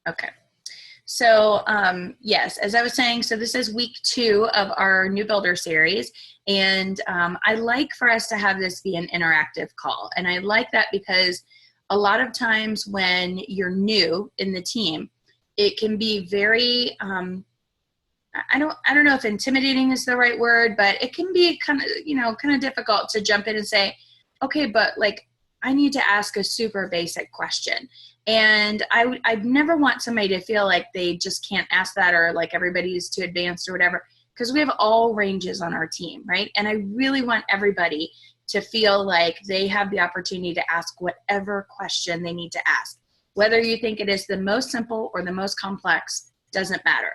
Okay. So yes, as I was saying, so this is week 2 of our new builder series. And I like for us to have this be an interactive call. And I like that because a lot of times when you're new in the team, it can be very, I don't know if intimidating is the right word, but it can be kind of difficult to jump in and say, okay, but like, I need to ask a super basic question. And I'd never want somebody to feel like they just can't ask that, or like everybody's too advanced or whatever, because we have all ranges on our team, right? And I really want everybody to feel like they have the opportunity to ask whatever question they need to ask. Whether you think it is the most simple or the most complex, doesn't matter.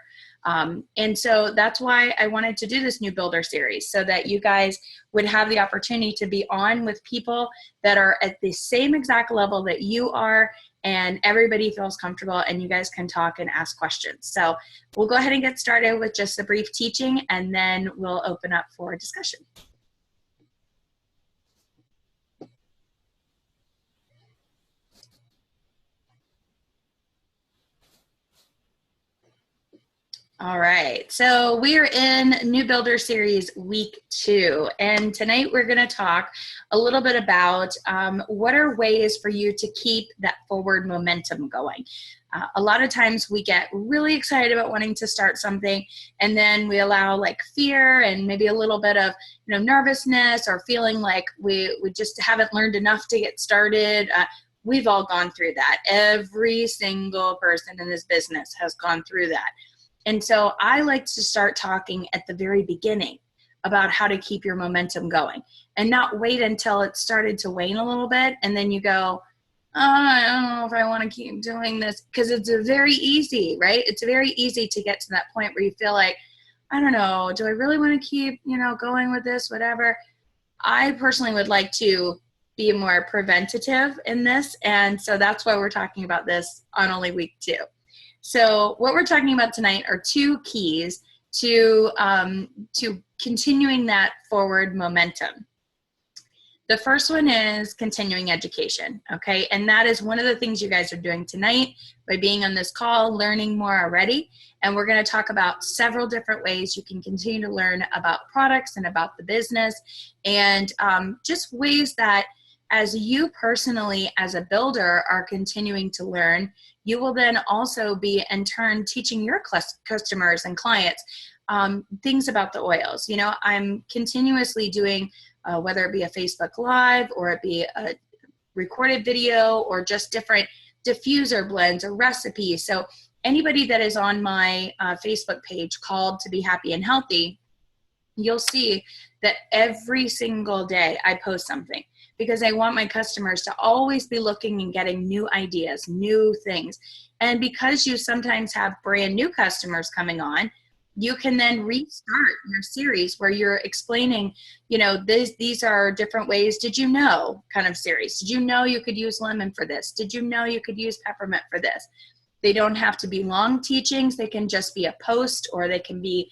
And so that's why I wanted to do this new builder series, so that you guys would have the opportunity to be on with people that are at the same exact level that you are, and everybody feels comfortable and you guys can talk and ask questions. So we'll go ahead and get started with just a brief teaching, and then we'll open up for discussion. All right, so we are in New Builder Series week 2, and tonight we're going to talk a little bit about what are ways for you to keep that forward momentum going. A lot of times we get really excited about wanting to start something, and then we allow like fear and maybe a little bit of nervousness, or feeling like we just haven't learned enough to get started. We've all gone through that. Every single person in this business has gone through that. And so I like to start talking at the very beginning about how to keep your momentum going, and not wait until it started to wane a little bit and then you go, oh, I don't know if I want to keep doing this, because it's very easy, right? It's very easy to get to that point where you feel like, I don't know, do I really want to keep, going with this, whatever. I personally would like to be more preventative in this, and so that's why we're talking about this on only week 2. So what we're talking about tonight are 2 keys to continuing that forward momentum. The first one is continuing education, okay? And that is one of the things you guys are doing tonight by being on this call, learning more already. And we're going to talk about several different ways you can continue to learn about products and about the business, and just ways that as you personally as a builder are continuing to learn, you will then also be in turn teaching your customers and clients things about the oils. I'm continuously doing, whether it be a Facebook Live or it be a recorded video or just different diffuser blends or recipes. So anybody that is on my Facebook page called To Be Happy and Healthy, you'll see that every single day I post something, because I want my customers to always be looking and getting new ideas, new things. And because you sometimes have brand new customers coming on, you can then restart your series where you're explaining, these are different ways. Did you know kind of series? Did you know you could use lemon for this? Did you know you could use peppermint for this? They don't have to be long teachings. They can just be a post, or they can be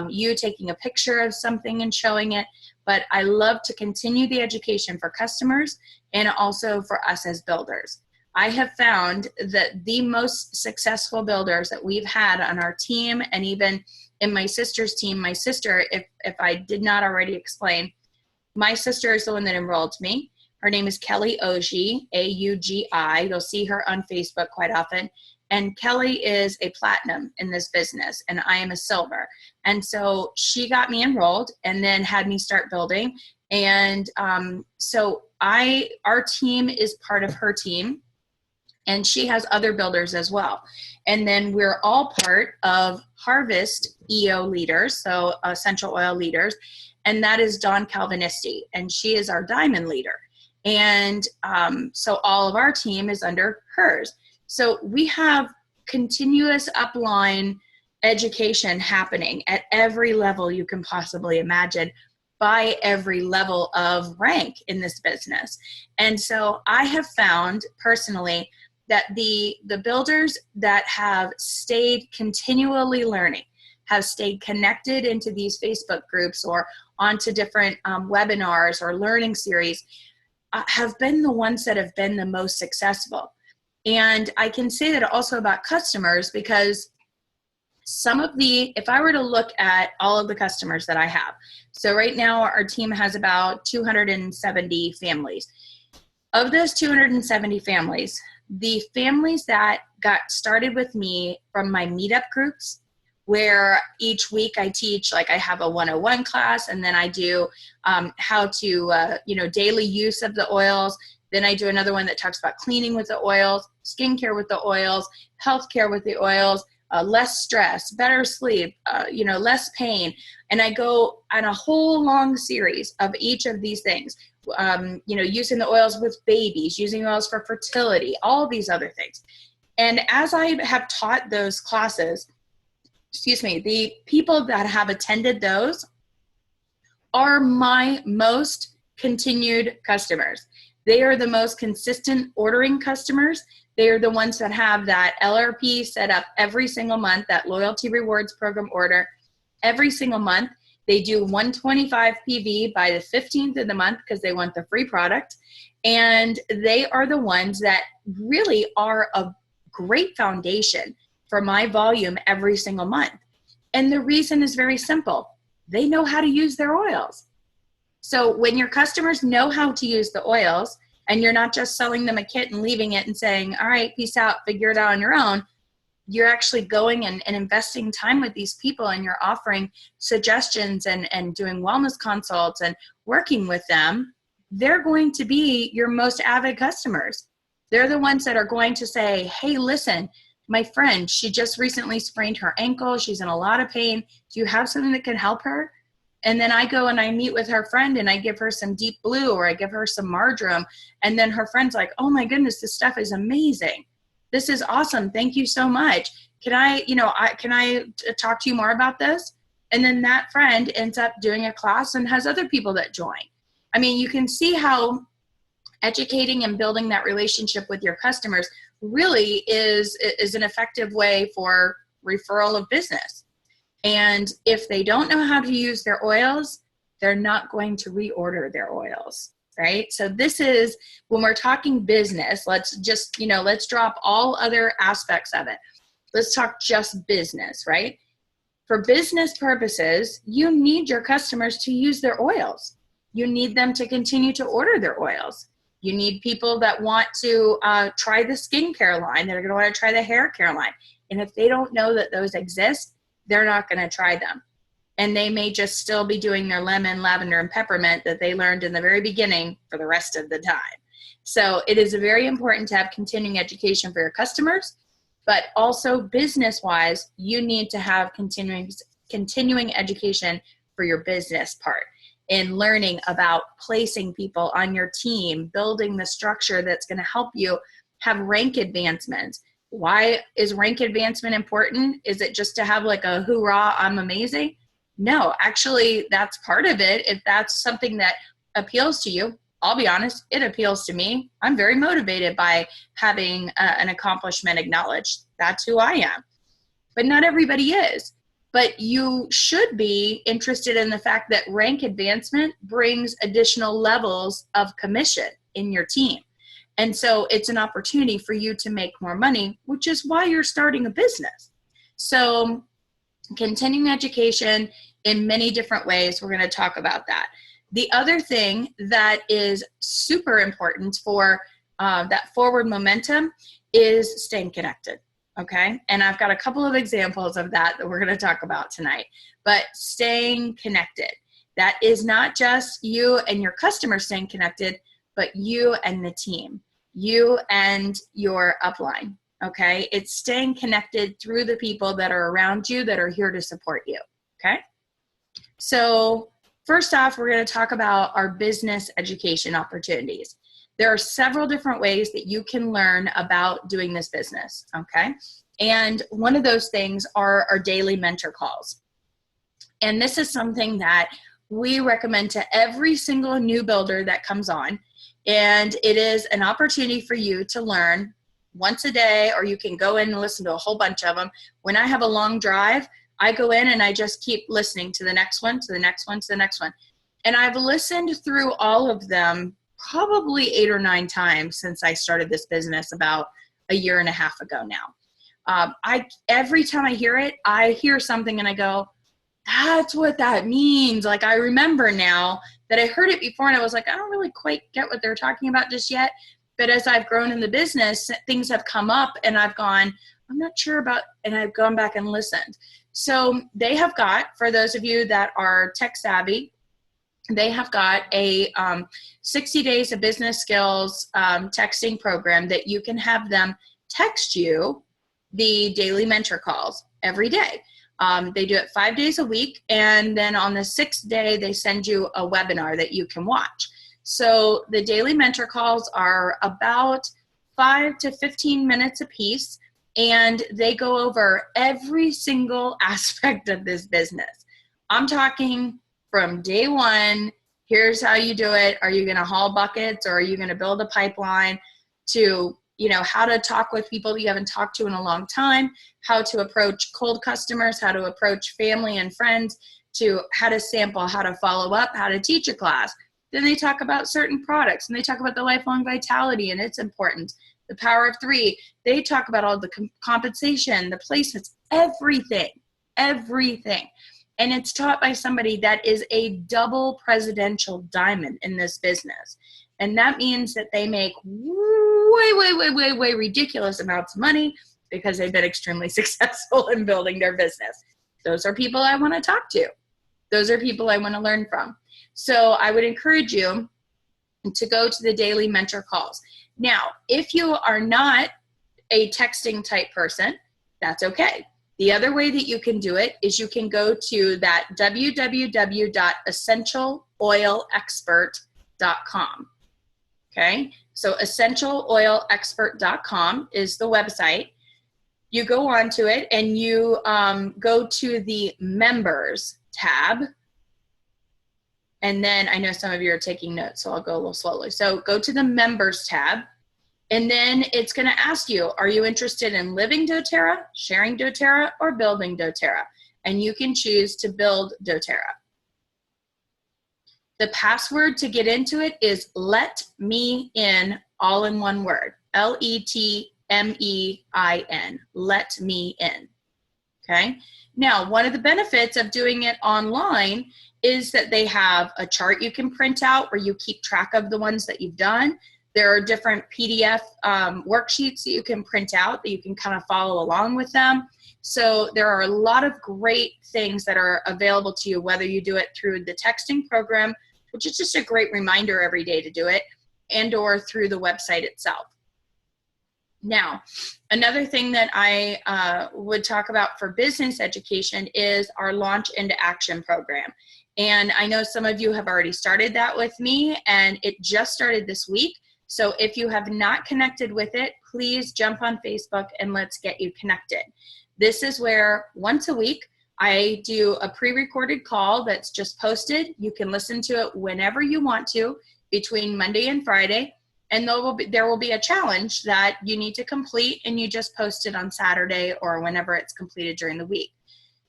you taking a picture of something and showing it. But I love to continue the education for customers and also for us as builders. I have found that the most successful builders that we've had on our team, and even in my sister's team, my sister, if I did not already explain, my sister is the one that enrolled me. Her name is Kelly Augi, A-U-G-I. You'll see her on Facebook quite often. And Kelly is a platinum in this business, and I am a silver. And so she got me enrolled and then had me start building. And so our team is part of her team, and she has other builders as well. And then we're all part of Harvest EO leaders, so essential oil leaders, and that is Dawn Calvinisti, and she is our diamond leader. And so all of our team is under hers. So we have continuous upline education happening at every level you can possibly imagine, by every level of rank in this business. And so I have found personally that the builders that have stayed continually learning, have stayed connected into these Facebook groups or onto different webinars or learning series, have been the ones that have been the most successful. And I can say that also about customers, because if I were to look at all of the customers that I have, so right now our team has about 270 families. Of those 270 families, the families that got started with me from my meetup groups, where each week I teach, like I have a 101 class, and then I do how to, daily use of the oils. Then I do another one that talks about cleaning with the oils, skincare with the oils, healthcare with the oils, less stress, better sleep, less pain. And I go on a whole long series of each of these things, using the oils with babies, using oils for fertility, all these other things. And as I have taught those classes, the people that have attended those are my most continued customers. They are the most consistent ordering customers. They are the ones that have that LRP set up every single month, that loyalty rewards program order every single month. They do 125 PV by the 15th of the month because they want the free product. And they are the ones that really are a great foundation for my volume every single month. And the reason is very simple. They know how to use their oils. So when your customers know how to use the oils, and you're not just selling them a kit and leaving it and saying, all right, peace out, figure it out on your own, you're actually going and investing time with these people, and you're offering suggestions and doing wellness consults and working with them, they're going to be your most avid customers. They're the ones that are going to say, hey, listen, my friend, she just recently sprained her ankle. She's in a lot of pain. Do you have something that can help her? And then I go and I meet with her friend and I give her some Deep Blue, or I give her some marjoram. And then her friend's like, oh my goodness, this stuff is amazing. This is awesome. Thank you so much. Can I talk to you more about this? And then that friend ends up doing a class and has other people that join. I mean, you can see how educating and building that relationship with your customers really is an effective way for referral of business. And if they don't know how to use their oils, they're not going to reorder their oils, right? So this is, when we're talking business, let's drop all other aspects of it. Let's talk just business, right? For business purposes, you need your customers to use their oils. You need them to continue to order their oils. You need people that want to try the skincare line, that are going to want to try the hair care line. And if they don't know that those exist, they're not going to try them. And they may just still be doing their lemon, lavender, and peppermint that they learned in the very beginning for the rest of the time. So it is very important to have continuing education for your customers, but also business-wise, you need to have continuing education for your business part, in learning about placing people on your team, building the structure that's going to help you have rank advancements. Why is rank advancement important? Is it just to have like a hoorah, I'm amazing? No, actually, that's part of it. If that's something that appeals to you, I'll be honest, it appeals to me. I'm very motivated by having an accomplishment acknowledged. That's who I am. But not everybody is. But you should be interested in the fact that rank advancement brings additional levels of commission in your team. And so it's an opportunity for you to make more money, which is why you're starting a business. So continuing education in many different ways, we're going to talk about that. The other thing that is super important for that forward momentum is staying connected. Okay. And I've got a couple of examples of that we're going to talk about tonight, but staying connected. That is not just you and your customer staying connected, but you and the team, you and your upline. Okay. It's staying connected through the people that are around you that are here to support you. Okay. So first off, we're going to talk about our business education opportunities. There are several different ways that you can learn about doing this business, okay? And one of those things are our daily mentor calls. And this is something that we recommend to every single new builder that comes on. And it is an opportunity for you to learn once a day, or you can go in and listen to a whole bunch of them. When I have a long drive, I go in and I just keep listening to the next one, to the next one, to the next one. And I've listened through all of them probably 8 or 9 times since I started this business about a year and a half ago now. Every time I hear it, I hear something and I go, that's what that means. Like, I remember now that I heard it before and I was like, I don't really quite get what they're talking about just yet. But as I've grown in the business, things have come up and I've gone, I'm not sure about, and I've gone back and listened. So they have got, for those of you that are tech savvy, they have got a 60 days of business skills texting program that you can have them text you the daily mentor calls every day. They do it 5 days a week, and then on the 6th day, they send you a webinar that you can watch. So the daily mentor calls are about 5 to 15 minutes a piece, and they go over every single aspect of this business. I'm talking from day one, here's how you do it. Are you going to haul buckets, or are you going to build a pipeline, to how to talk with people that you haven't talked to in a long time, how to approach cold customers, how to approach family and friends, to how to sample, how to follow up, how to teach a class. Then they talk about certain products, and they talk about the lifelong vitality and its importance, the power of 3. They talk about all the compensation, the placements, everything. And it's taught by somebody that is a double presidential diamond in this business. And that means that they make way ridiculous amounts of money because they've been extremely successful in building their business. Those are people I want to talk to. Those are people I want to learn from. So I would encourage you to go to the daily mentor calls. Now, if you are not a texting type person, that's okay. The other way that you can do it is you can go to that www.essentialoilexpert.com. Okay, so essentialoilexpert.com is the website. You go onto it and you go to the members tab. And then I know some of you are taking notes, so I'll go a little slowly. So go to the members tab, and then it's going to ask you, are you interested in living doTERRA, sharing doTERRA, or building doTERRA? And you can choose to build doTERRA. The password to get into it is let me in, all in one word, LETMEIN, let me in. Okay. Now, one of the benefits of doing it online is that they have a chart you can print out where you keep track of the ones that you've done. There are different PDF worksheets that you can print out that you can kind of follow along with them. So there are a lot of great things that are available to you, whether you do it through the texting program, which is just a great reminder every day to do it, and or through the website itself. Now, another thing that I would talk about for business education is our Launch into Action program. And I know some of you have already started that with me, and it just started this week. So if you have not connected with it, please jump on Facebook and let's get you connected. This is where once a week, I do a pre-recorded call that's just posted. You can listen to it whenever you want to between Monday and Friday. And there will be a challenge that you need to complete, and you just post it on Saturday or whenever it's completed during the week.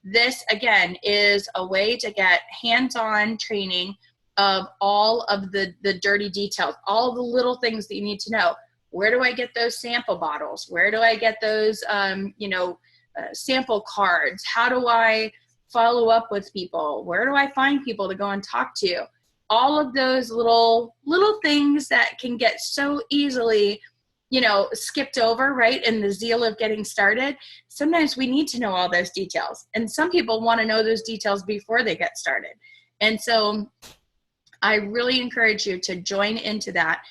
This, again, is a way to get hands-on training of all of the dirty details, all the little things that you need to know. Where do I get those sample bottles? Where do I get those, sample cards? How do I follow up with people? Where do I find people to go and talk to? All of those little things that can get so easily, skipped over, right? In the zeal of getting started. Sometimes we need to know all those details. And some people want to know those details before they get started. And so I really encourage you to join into that.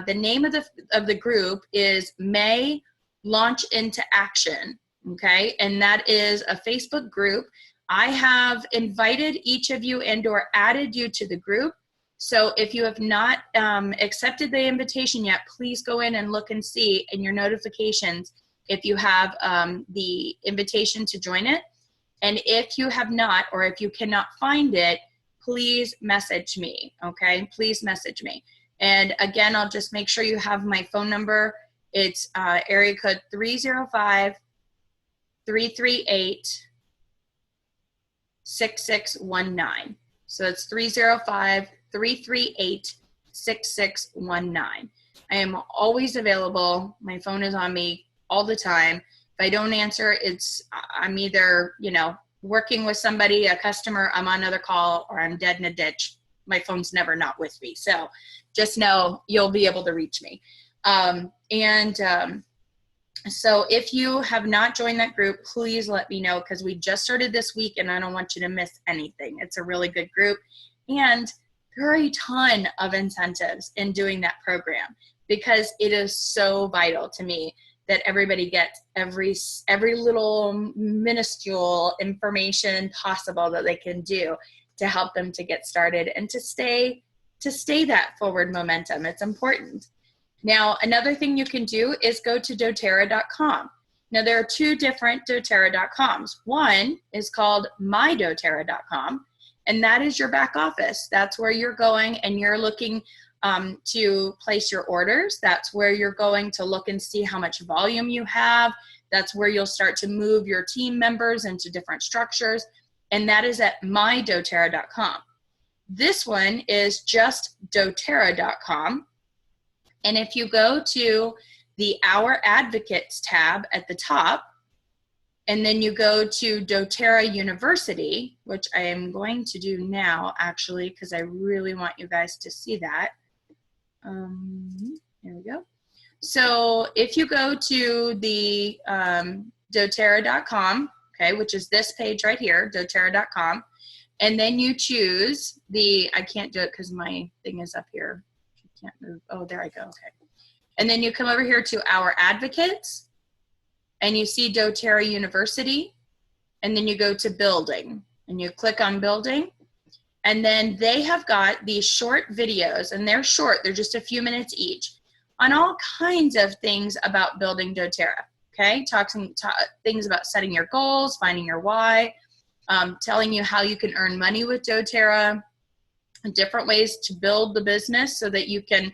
The name of the group is May Launch into Action. Okay. And that is a Facebook group. I have invited each of you and or added you to the group. So if you have not accepted the invitation yet, please go in and look and see in your notifications if you have the invitation to join it. And if you have not, or if you cannot find it, please message me, okay? Please message me. And again, I'll just make sure you have my phone number. It's area code 305-338-6619. So it's 305-338-6619. I am always available. My phone is on me all the time. If I don't answer, I'm either, you know, working with somebody, a customer, I'm on another call, or I'm dead in a ditch. My phone's never not with me. So just know you'll be able to reach me. So if you have not joined that group, please let me know, because we just started this week and I don't want you to miss anything. It's a really good group. And there are a ton of incentives in doing that program, because it is so vital to me that everybody gets every little minuscule information possible that they can do to help them to get started and to stay that forward momentum. It's important. Now, another thing you can do is go to doTERRA.com. Now, there are two different doTERRA.coms. One is called mydoTERRA.com, and that is your back office. That's where you're going and you're looking to place your orders. That's where you're going to look and see how much volume you have. That's where you'll start to move your team members into different structures, and that is at mydoTERRA.com. This one is just doTERRA.com. And if you go to the Our Advocates tab at the top, and then you go to doTERRA University, which I am going to do now, actually, because I really want you guys to see that. Here we go. So if you go to the doTERRA.com, okay, which is this page right here, doTERRA.com, and then you choose I can't do it because my thing is up here. Can't move. Oh, there I go. Okay. And then you come over here to Our Advocates, and you see doTERRA University, and then you go to Building, and you click on Building, and then they have got these short videos, and they're short. They're just a few minutes each, on all kinds of things about building doTERRA. Okay, things about setting your goals, finding your why, telling you how you can earn money with doTERRA, different ways to build the business so that you can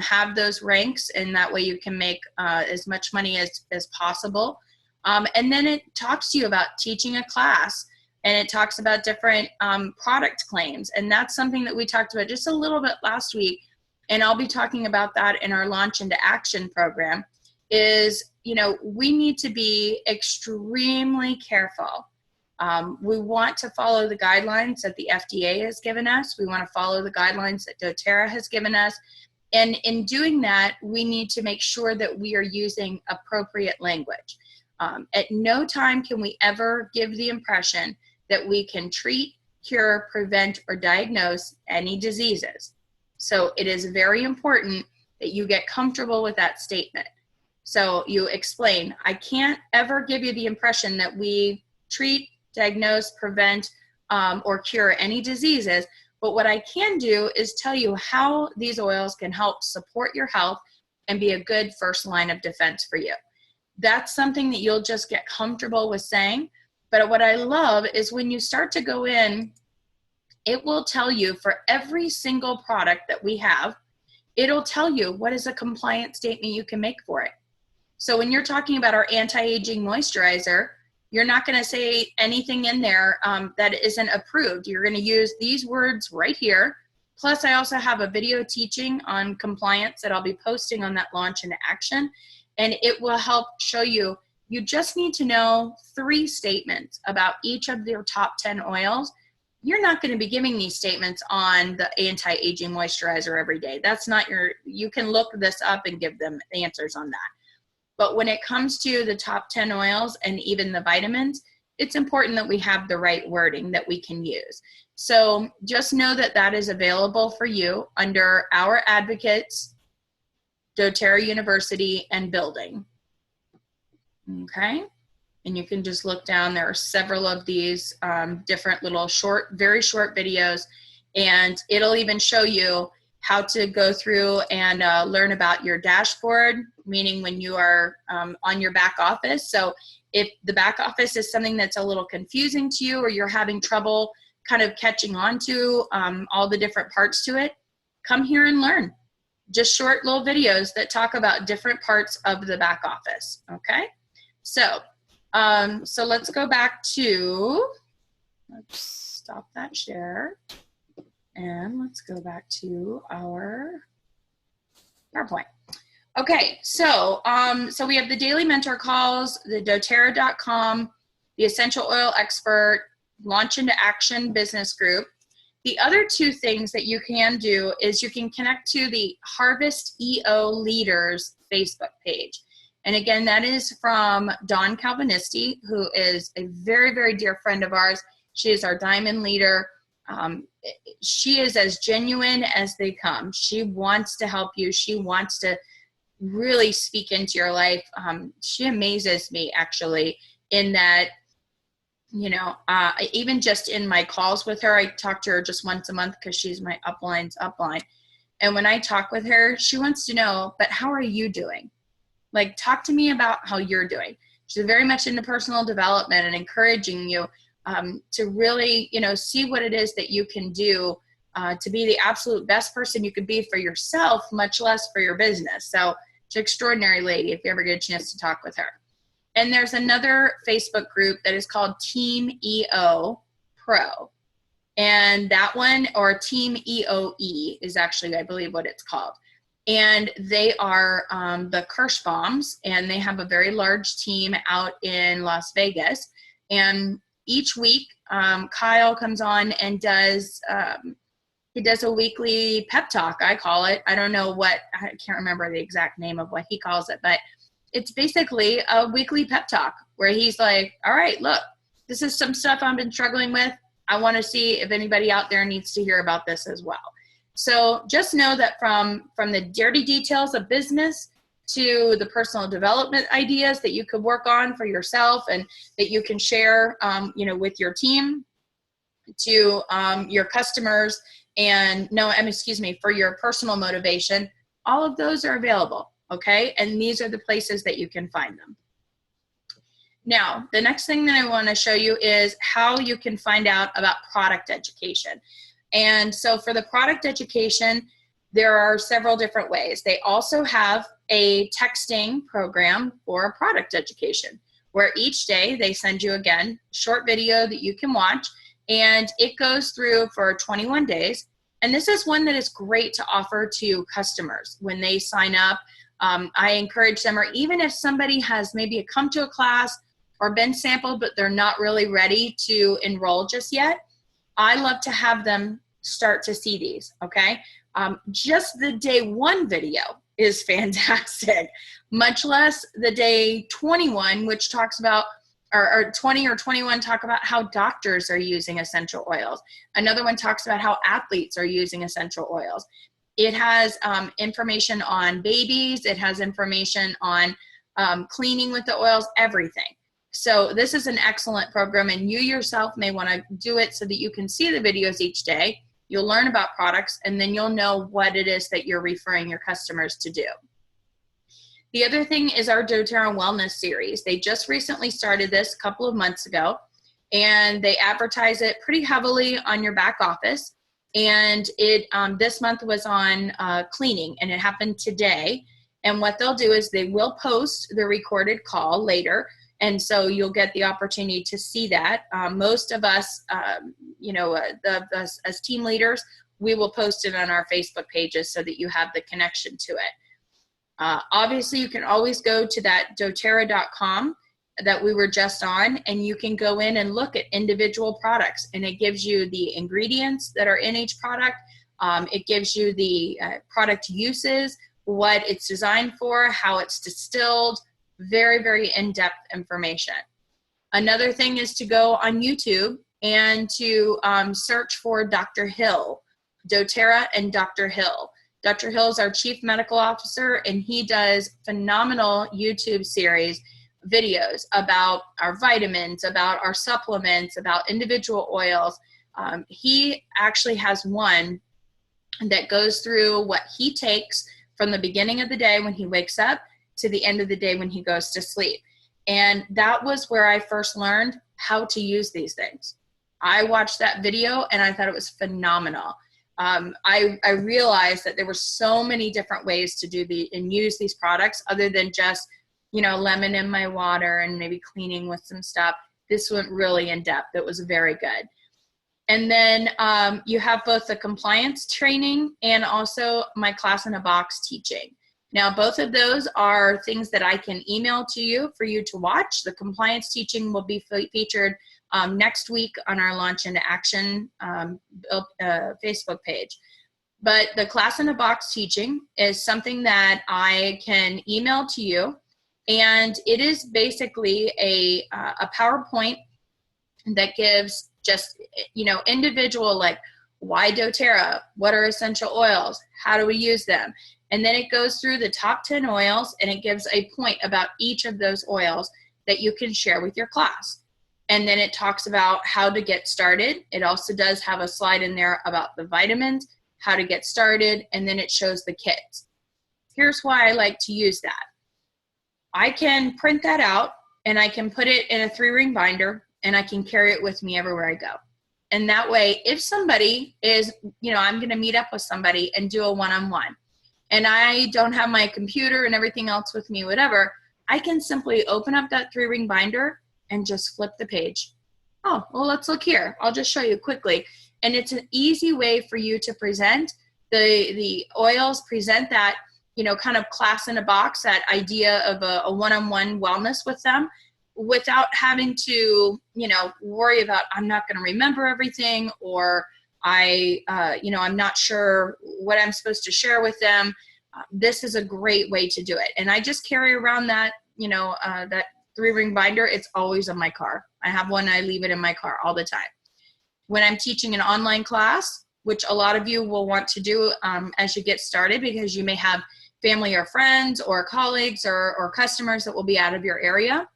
have those ranks, and that way you can make as much money as possible. And then it talks to you about teaching a class, and it talks about different product claims. And that's something that we talked about just a little bit last week, and I'll be talking about that in our Launch into Action program, is, you know, we need to be extremely careful. We want to follow the guidelines that the FDA has given us. We want to follow the guidelines that doTERRA has given us. And in doing that, we need to make sure that we are using appropriate language. At no time can we ever give the impression that we can treat, cure, prevent, or diagnose any diseases. So it is very important that you get comfortable with that statement. So you explain, I can't ever give you the impression that we treat, diagnose, prevent, or cure any diseases, but what I can do is tell you how these oils can help support your health and be a good first line of defense for you. That's something that you'll just get comfortable with saying. But what I love is when you start to go in, it will tell you for every single product that we have, it'll tell you what is a compliance statement you can make for it. So when you're talking about our anti-aging moisturizer, you're not going to say anything in there that isn't approved. You're going to use these words right here. Plus, I also have a video teaching on compliance that I'll be posting on that Launch into Action. And it will help show you, you just need to know 3 statements about each of your top 10 oils. You're not going to be giving these statements on the anti-aging moisturizer every day. That's not you can look this up and give them answers on that. But when it comes to the top 10 oils and even the vitamins, it's important that we have the right wording that we can use. So just know that that is available for you under Our Advocates, doTERRA University, and Building. Okay? And you can just look down. There are several of these different little very short videos, and it'll even show you how to go through and learn about your dashboard, meaning when you are on your back office. So if the back office is something that's a little confusing to you, or you're having trouble kind of catching on to all the different parts to it, come here and learn. Just short little videos that talk about different parts of the back office, okay? So, so let's go back to, let's stop that share. And let's go back to our PowerPoint. Okay, so so we have the daily mentor calls, the doTERRA.com, the Essential Oil Expert, Launch into Action business group. The other two things that you can do is you can connect to the Harvest EO Leaders Facebook page. And again, that is from Dawn Calvinisti, who is a very, very dear friend of ours. She is our diamond leader. She is as genuine as they come. She wants to help you. She wants to really speak into your life. She amazes me, actually, in that, you know, even just in my calls with her, I talk to her just once a month because she's my upline's upline. And when I talk with her, she wants to know, but how are you doing? Like, talk to me about how you're doing. She's very much into personal development and encouraging you to really, you know, see what it is that you can do to be the absolute best person you could be for yourself, much less for your business. So she's an extraordinary lady if you ever get a chance to talk with her. And there's another Facebook group that is called Team EO Pro. And that one, or Team EOE, is actually, I believe, what it's called. And they are the Kirschbaums, and they have a very large team out in Las Vegas. And each week, Kyle comes on and does, he does a weekly pep talk, I call it. I don't know what, I can't remember the exact name of what he calls it, but it's basically a weekly pep talk where he's like, all right, look, this is some stuff I've been struggling with. I want to see if anybody out there needs to hear about this as well. So just know that from the dirty details of business to the personal development ideas that you could work on for yourself and that you can share, you know, with your team, to your customers, and for your personal motivation, all of those are available. Okay, and these are the places that you can find them. Now, the next thing that I want to show you is how you can find out about product education. And so for the product education, there are several different ways. They also have a texting program for product education, where each day they send you, again, a short video that you can watch, and it goes through for 21 days. And this is one that is great to offer to customers when they sign up. I encourage them, or even if somebody has maybe come to a class or been sampled, but they're not really ready to enroll just yet, I love to have them start to see these, okay? Just the day 1 video is fantastic, much less the day 21, which talks about, or 20 or 21 talk about how doctors are using essential oils. Another one talks about how athletes are using essential oils. It has information on babies. It has information on cleaning with the oils, everything. So this is an excellent program, and you yourself may want to do it so that you can see the videos each day. You'll learn about products, and then you'll know what it is that you're referring your customers to do. The other thing is our doTERRA Wellness series. They just recently started this a couple of months ago, and they advertise it pretty heavily on your back office. And it this month was on cleaning, and it happened today. And what they'll do is they will post the recorded call later, and so you'll get the opportunity to see that. Most of us, as team leaders, we will post it on our Facebook pages so that you have the connection to it. Obviously, you can always go to that doTERRA.com that we were just on, and you can go in and look at individual products, and it gives you the ingredients that are in each product. It gives you the product uses, what it's designed for, how it's distilled, very, very in-depth information. Another thing is to go on YouTube and to search for Dr. Hill, doTERRA and Dr. Hill. Dr. Hill is our Chief Medical Officer, and he does phenomenal YouTube series videos about our vitamins, about our supplements, about individual oils. He actually has one that goes through what he takes from the beginning of the day when he wakes up to the end of the day when he goes to sleep. And that was where I first learned how to use these things. I watched that video and I thought it was phenomenal. I realized that there were so many different ways to do and use these products other than just, lemon in my water and maybe cleaning with some stuff. This went really in depth. It was very good. And then you have both the compliance training and also my class in a box teaching. Now, both of those are things that I can email to you for you to watch. The compliance teaching will be featured next week on our Launch into Action Facebook page. But the Class in a Box teaching is something that I can email to you, and it is basically a PowerPoint that gives just, individual, like, why doTERRA, what are essential oils, how do we use them, and then it goes through the top 10 oils, and it gives a point about each of those oils that you can share with your class. And then it talks about how to get started. It also does have a slide in there about the vitamins, how to get started, and then it shows the kits. Here's why I like to use that. I can print that out, and I can put it in a 3-ring binder, and I can carry it with me everywhere I go. And that way, if somebody is, I'm going to meet up with somebody and do a one-on-one, and I don't have my computer and everything else with me, whatever, I can simply open up that 3-ring binder and just flip the page. Oh, well, let's look here. I'll just show you quickly. And it's an easy way for you to present the oils, present that, kind of class in a box, that idea of a one-on-one wellness with them, without having to, worry about, I'm not going to remember everything, or I'm not sure what I'm supposed to share with them. This is a great way to do it. And I just carry around that, that 3-ring binder. It's always in my car. I have one, I leave it in my car all the time. When I'm teaching an online class, which a lot of you will want to do as you get started, because you may have family or friends or colleagues or customers that will be out of your area,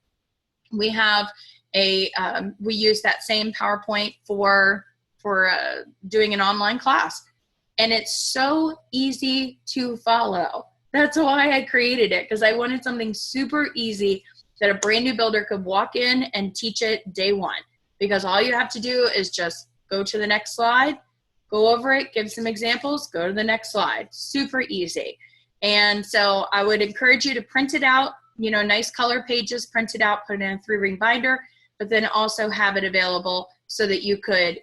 we have we use that same PowerPoint for doing an online class. And it's so easy to follow. That's why I created it, because I wanted something super easy that a brand new builder could walk in and teach it day one. Because all you have to do is just go to the next slide, go over it, give some examples, go to the next slide. Super easy. And so I would encourage you to print it out, nice color pages, print it out, put it in a 3-ring binder, but then also have it available so that you could,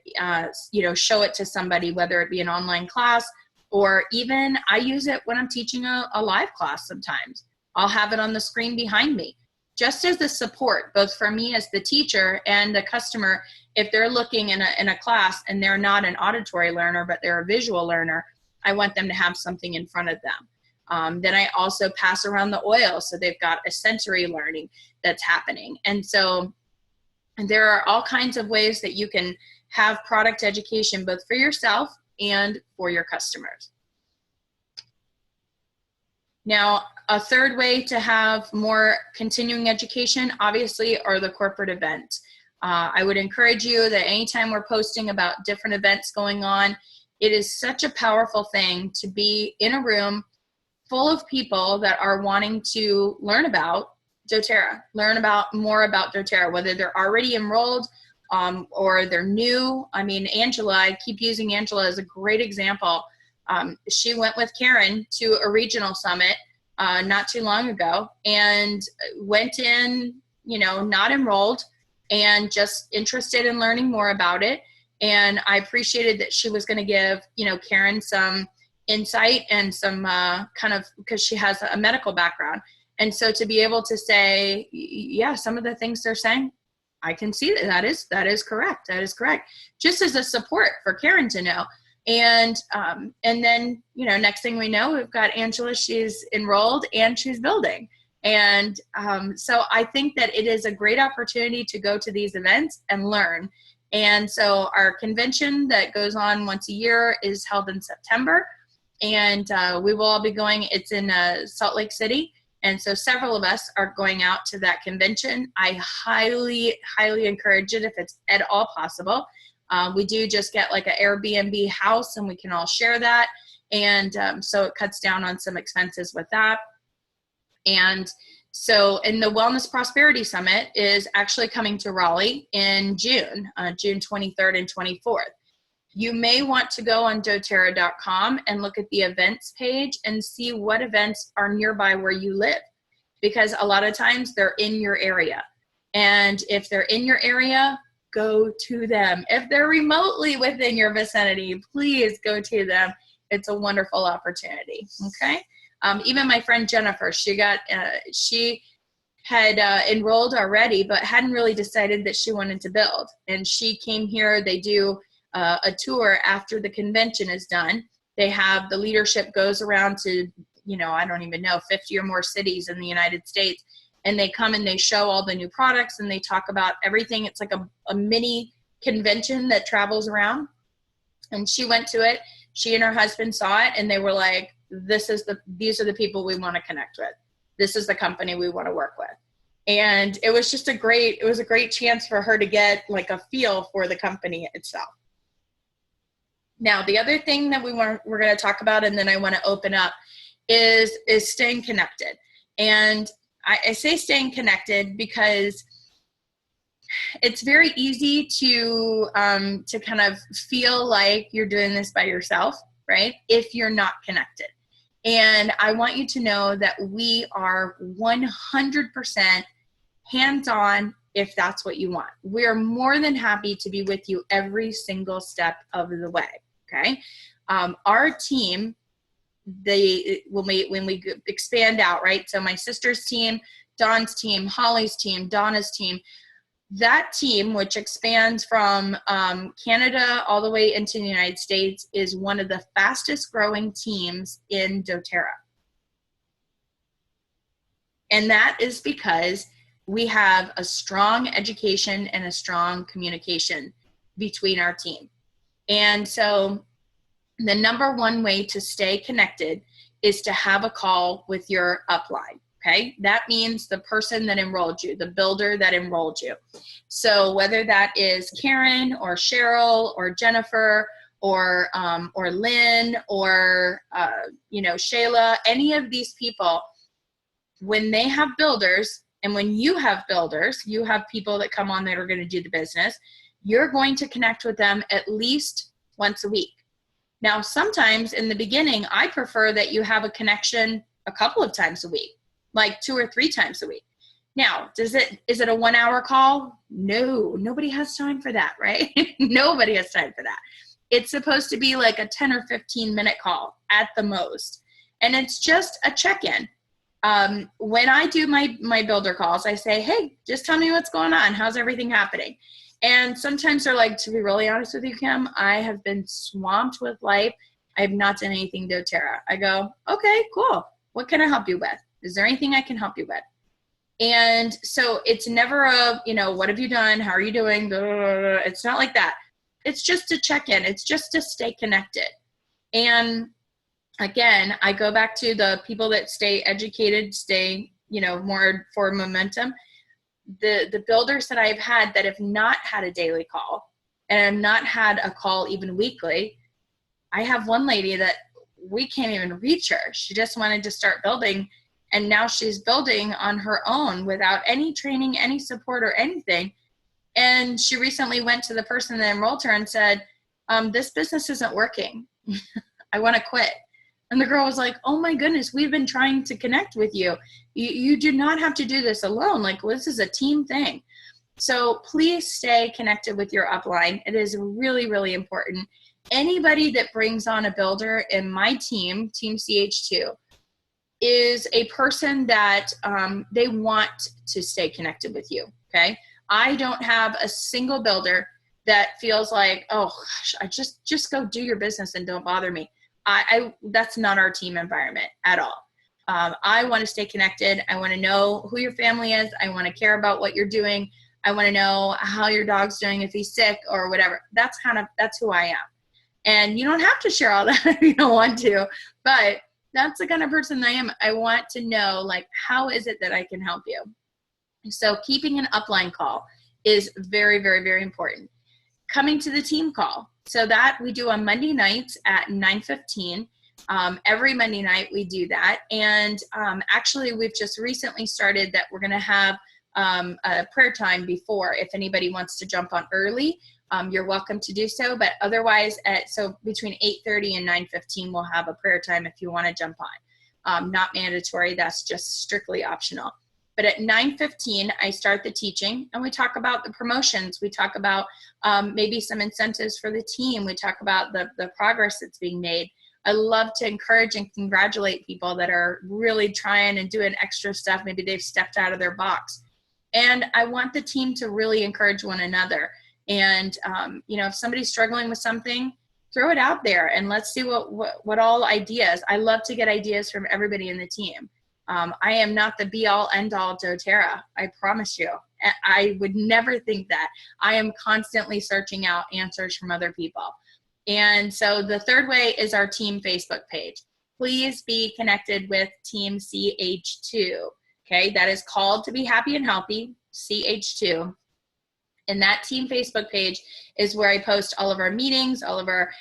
show it to somebody, whether it be an online class, or even I use it when I'm teaching a live class sometimes. I'll have it on the screen behind me, just as the support, both for me as the teacher and the customer. If they're looking in a class and they're not an auditory learner, but they're a visual learner, I want them to have something in front of them. Then I also pass around the oil, so they've got a sensory learning that's happening. And so there are all kinds of ways that you can have product education, both for yourself and for your customers. Now, a third way to have more continuing education, obviously, are the corporate events. I would encourage you that anytime we're posting about different events going on, it is such a powerful thing to be in a room full of people that are wanting to learn about doTERRA, learn more about doTERRA, whether they're already enrolled or they're new. I mean, Angela, I keep using Angela as a great example. She went with Karen to a regional summit not too long ago, and went in, not enrolled, and just interested in learning more about it. And I appreciated that she was going to give, Karen some insight and some because she has a medical background. And so to be able to say, yeah, some of the things they're saying, I can see that is correct. That is correct. Just as a support for Karen to know. And then, next thing we know, we've got Angela, she's enrolled and she's building. And so I think that it is a great opportunity to go to these events and learn. And so our convention that goes on once a year is held in September. And we will all be going. It's in Salt Lake City. And so several of us are going out to that convention. I highly, highly encourage it if it's at all possible. We do just get like an Airbnb house, and we can all share that. And so it cuts down on some expenses with that. And so, and the Wellness Prosperity Summit is actually coming to Raleigh in June, June 23rd and 24th. You may want to go on doTERRA.com and look at the events page and see what events are nearby where you live, because a lot of times they're in your area. And if they're in your area, go to them. If they're remotely within your vicinity, please go to them. It's a wonderful opportunity. Okay. Even my friend Jennifer, she had enrolled already, but hadn't really decided that she wanted to build. And she came here. They do a tour after the convention is done. They have the leadership goes around to, I don't even know, 50 or more cities in the United States. And they come and they show all the new products and they talk about everything. It's like a mini convention that travels around. And she went to it. She and her husband saw it and they were like, these are the people we want to connect with. This is the company we want to work with. And it was just a great chance for her to get like a feel for the company itself. Now, the other thing that we're going to talk about, and then I want to open up, is staying connected. And I say staying connected because it's very easy to kind of feel like you're doing this by yourself, right? If you're not connected. And I want you to know that we are 100% hands-on if that's what you want. We're more than happy to be with you every single step of the way, okay? Our team, when we expand out, right? So my sister's team, Dawn's team, Holly's team, Donna's team, that team, which expands from Canada all the way into the United States, is one of the fastest growing teams in doTERRA. And that is because we have a strong education and a strong communication between our team. And so the number one way to stay connected is to have a call with your upline. Okay, that means the person that enrolled you, the builder that enrolled you. So whether that is Karen or Cheryl or Jennifer or Lynn or Shayla, any of these people, when they have builders and when you have builders, you have people that come on that are going to do the business, you're going to connect with them at least once a week. Now, sometimes in the beginning, I prefer that you have a connection a couple of times a week, like 2 or 3 times a week. Now, is it a 1 hour call? No, nobody has time for that, right? Nobody has time for that. It's supposed to be like a 10 or 15 minute call at the most. And it's just a check-in. When I do my builder calls, I say, hey, just tell me what's going on. How's everything happening? And sometimes they're like, to be really honest with you, Kim, I have been swamped with life. I have not done anything doTERRA. I go, okay, cool. What can I help you with? Is there anything I can help you with? And so it's never what have you done? How are you doing? Blah, blah, blah. It's not like that. It's just a check-in. It's just to stay connected. And again, I go back to the people that stay educated, stay, more for momentum. The builders that I've had that have not had a daily call and have not had a call even weekly. I have one lady that we can't even reach her. She just wanted to start building. And now she's building on her own without any training, any support or anything. And she recently went to the person that enrolled her and said, this business isn't working. I want to quit. And the girl was like, oh my goodness, we've been trying to connect with you. You do not have to do this alone. Like, this is a team thing. So please stay connected with your upline. It is really, really important. Anybody that brings on a builder in my team, Team CH2, is a person that they want to stay connected with you, okay? I don't have a single builder that feels like, oh, gosh, I just go do your business and don't bother me. That's not our team environment at all. I want to stay connected. I want to know who your family is. I want to care about what you're doing. I want to know how your dog's doing, if he's sick or whatever. That's who I am. And you don't have to share all that if you don't want to, but that's the kind of person I am. I want to know, like, how is it that I can help you? So keeping an upline call is very, very, very important. Coming to the team call. So that we do on Monday nights at 9:15. Every Monday night we do that. And actually, we've just recently started that we're going to have a prayer time before. If anybody wants to jump on early, you're welcome to do so. But otherwise, so between 8:30 and 9:15, we'll have a prayer time if you want to jump on. Not mandatory. That's just strictly optional. But at 9:15, I start the teaching, and we talk about the promotions. We talk about maybe some incentives for the team. We talk about the progress that's being made. I love to encourage and congratulate people that are really trying and doing extra stuff. Maybe they've stepped out of their box. And I want the team to really encourage one another. And, if somebody's struggling with something, throw it out there and let's see what all ideas. I love to get ideas from everybody in the team. I am not the be all end all doTERRA. I promise you. I would never think that. I am constantly searching out answers from other people. And so the third way is our team Facebook page. Please be connected with Team CH2. Okay, that is called To Be Happy and Healthy, CH2. And that team Facebook page is where I post all of our meetings, all of our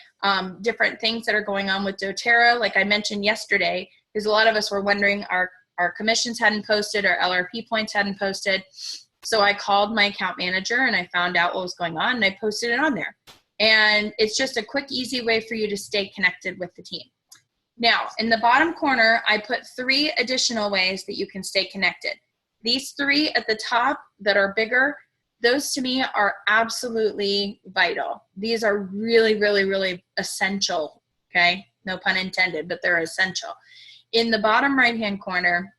different things that are going on with doTERRA. Like I mentioned yesterday, because a lot of us were wondering our commissions hadn't posted, our LRP points hadn't posted. So I called my account manager and I found out what was going on and I posted it on there. And it's just a quick, easy way for you to stay connected with the team. Now, in the bottom corner, I put 3 additional ways that you can stay connected. These 3 at the top that are bigger, those to me are absolutely vital. These are really, really, really essential, okay? No pun intended, but they're essential. In the bottom right-hand corner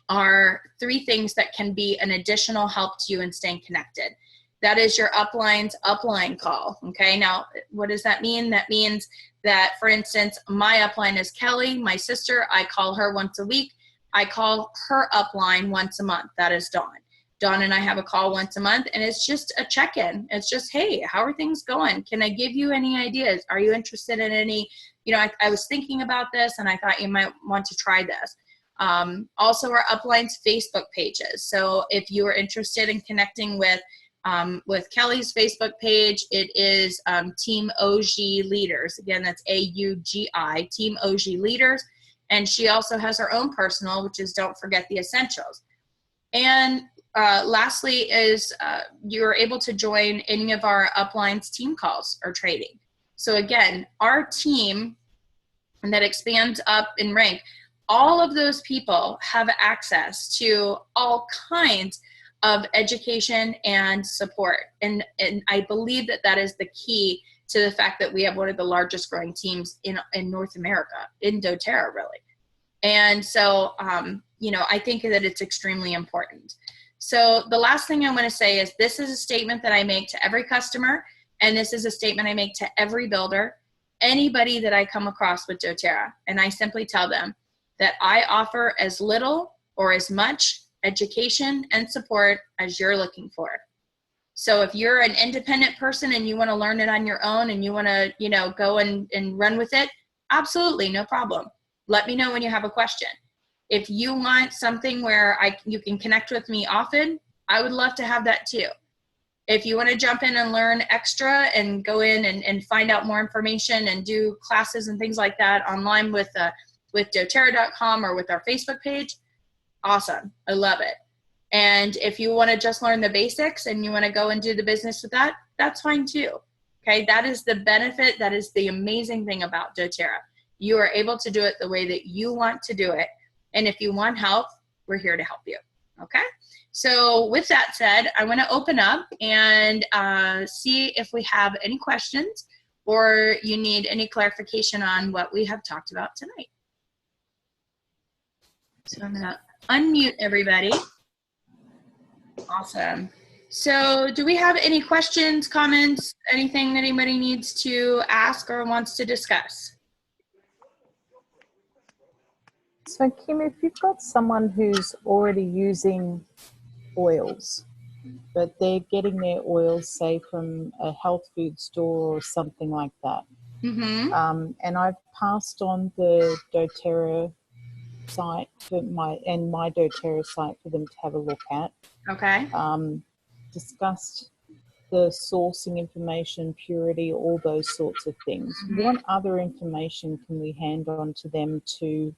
are 3 things that can be an additional help to you in staying connected. That is your upline's upline call, okay? Now, what does that mean? That means that, for instance, my upline is Kelly, my sister. I call her once a week. I call her upline once a month. That is Dawn. Dawn and I have a call once a month, and it's just a check-in. It's just, hey, how are things going? Can I give you any ideas? Are you interested in any, I was thinking about this, and I thought you might want to try this. Also, our upline's Facebook pages. So if you are interested in connecting with Kelly's Facebook page, it is Team OG Leaders. Again, that's AUGI, Team OG Leaders. And she also has her own personal, which is Don't Forget the Essentials. And lastly is you're able to join any of our upline's team calls or trading. So again, our team that expands up in rank, all of those people have access to all kinds of education and support. And I believe that is the key to the fact that we have one of the largest growing teams in North America, in doTERRA, really. And so, I think that it's extremely important. So the last thing I want to say is this is a statement that I make to every customer, and this is a statement I make to every builder, anybody that I come across with doTERRA, and I simply tell them that I offer as little or as much education and support as you're looking for. So if you're an independent person and you want to learn it on your own and you want to, go and run with it, absolutely, no problem. Let me know when you have a question. If you want something where you can connect with me often, I would love to have that too. If you want to jump in and learn extra and go in and find out more information and do classes and things like that online with doTERRA.com or with our Facebook page, awesome. I love it. And if you want to just learn the basics and you want to go and do the business with that, that's fine too. Okay, that is the benefit. That is the amazing thing about doTERRA. You are able to do it the way that you want to do it. And if you want help, we're here to help you. Okay, so with that said, I want to open up and see if we have any questions or you need any clarification on what we have talked about tonight. So I'm going to unmute everybody. Awesome. So do we have any questions, comments, anything that anybody needs to ask or wants to discuss? So Kim, if you've got someone who's already using oils, but they're getting their oils, say, from a health food store or something like that, and I've passed on the doTERRA site my doTERRA site for them to have a look at. Okay. Discussed the sourcing information, purity, all those sorts of things. What other information can we hand on to them to,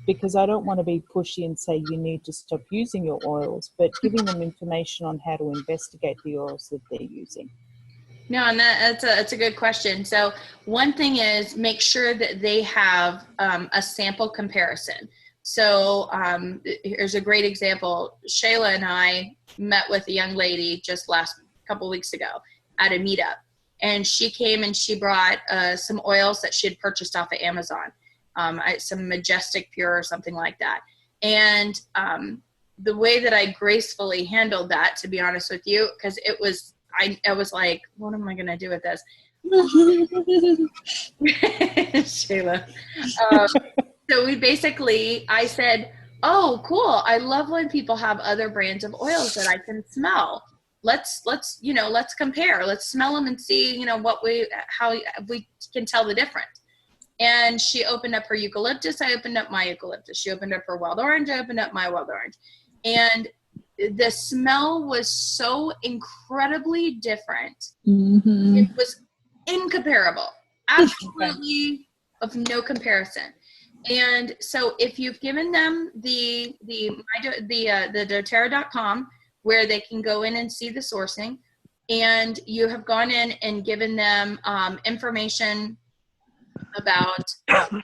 because I don't want to be pushy and say you need to stop using your oils, but giving them information on how to investigate the oils that they're using. No, and that's a good question. So one thing is make sure that they have a sample comparison. So here's a great example. Shayla and I met with a young lady just last couple weeks ago at a meetup. and she came and she brought some oils that she had purchased off of Amazon, some Majestic Pure or something like that. And the way that I gracefully handled that, to be honest with you, because I was like, what am I going to do with this? Shayla. So I said, oh, cool. I love when people have other brands of oils that I can smell. Let's compare. Let's smell them and see, how we can tell the difference. And she opened up her eucalyptus. I opened up my eucalyptus. She opened up her wild orange. I opened up my wild orange. And the smell was so incredibly different. Mm-hmm. It was incomparable. Absolutely of no comparison. And so if you've given them the doTERRA.com, where they can go in and see the sourcing, and you have gone in and given them information about, I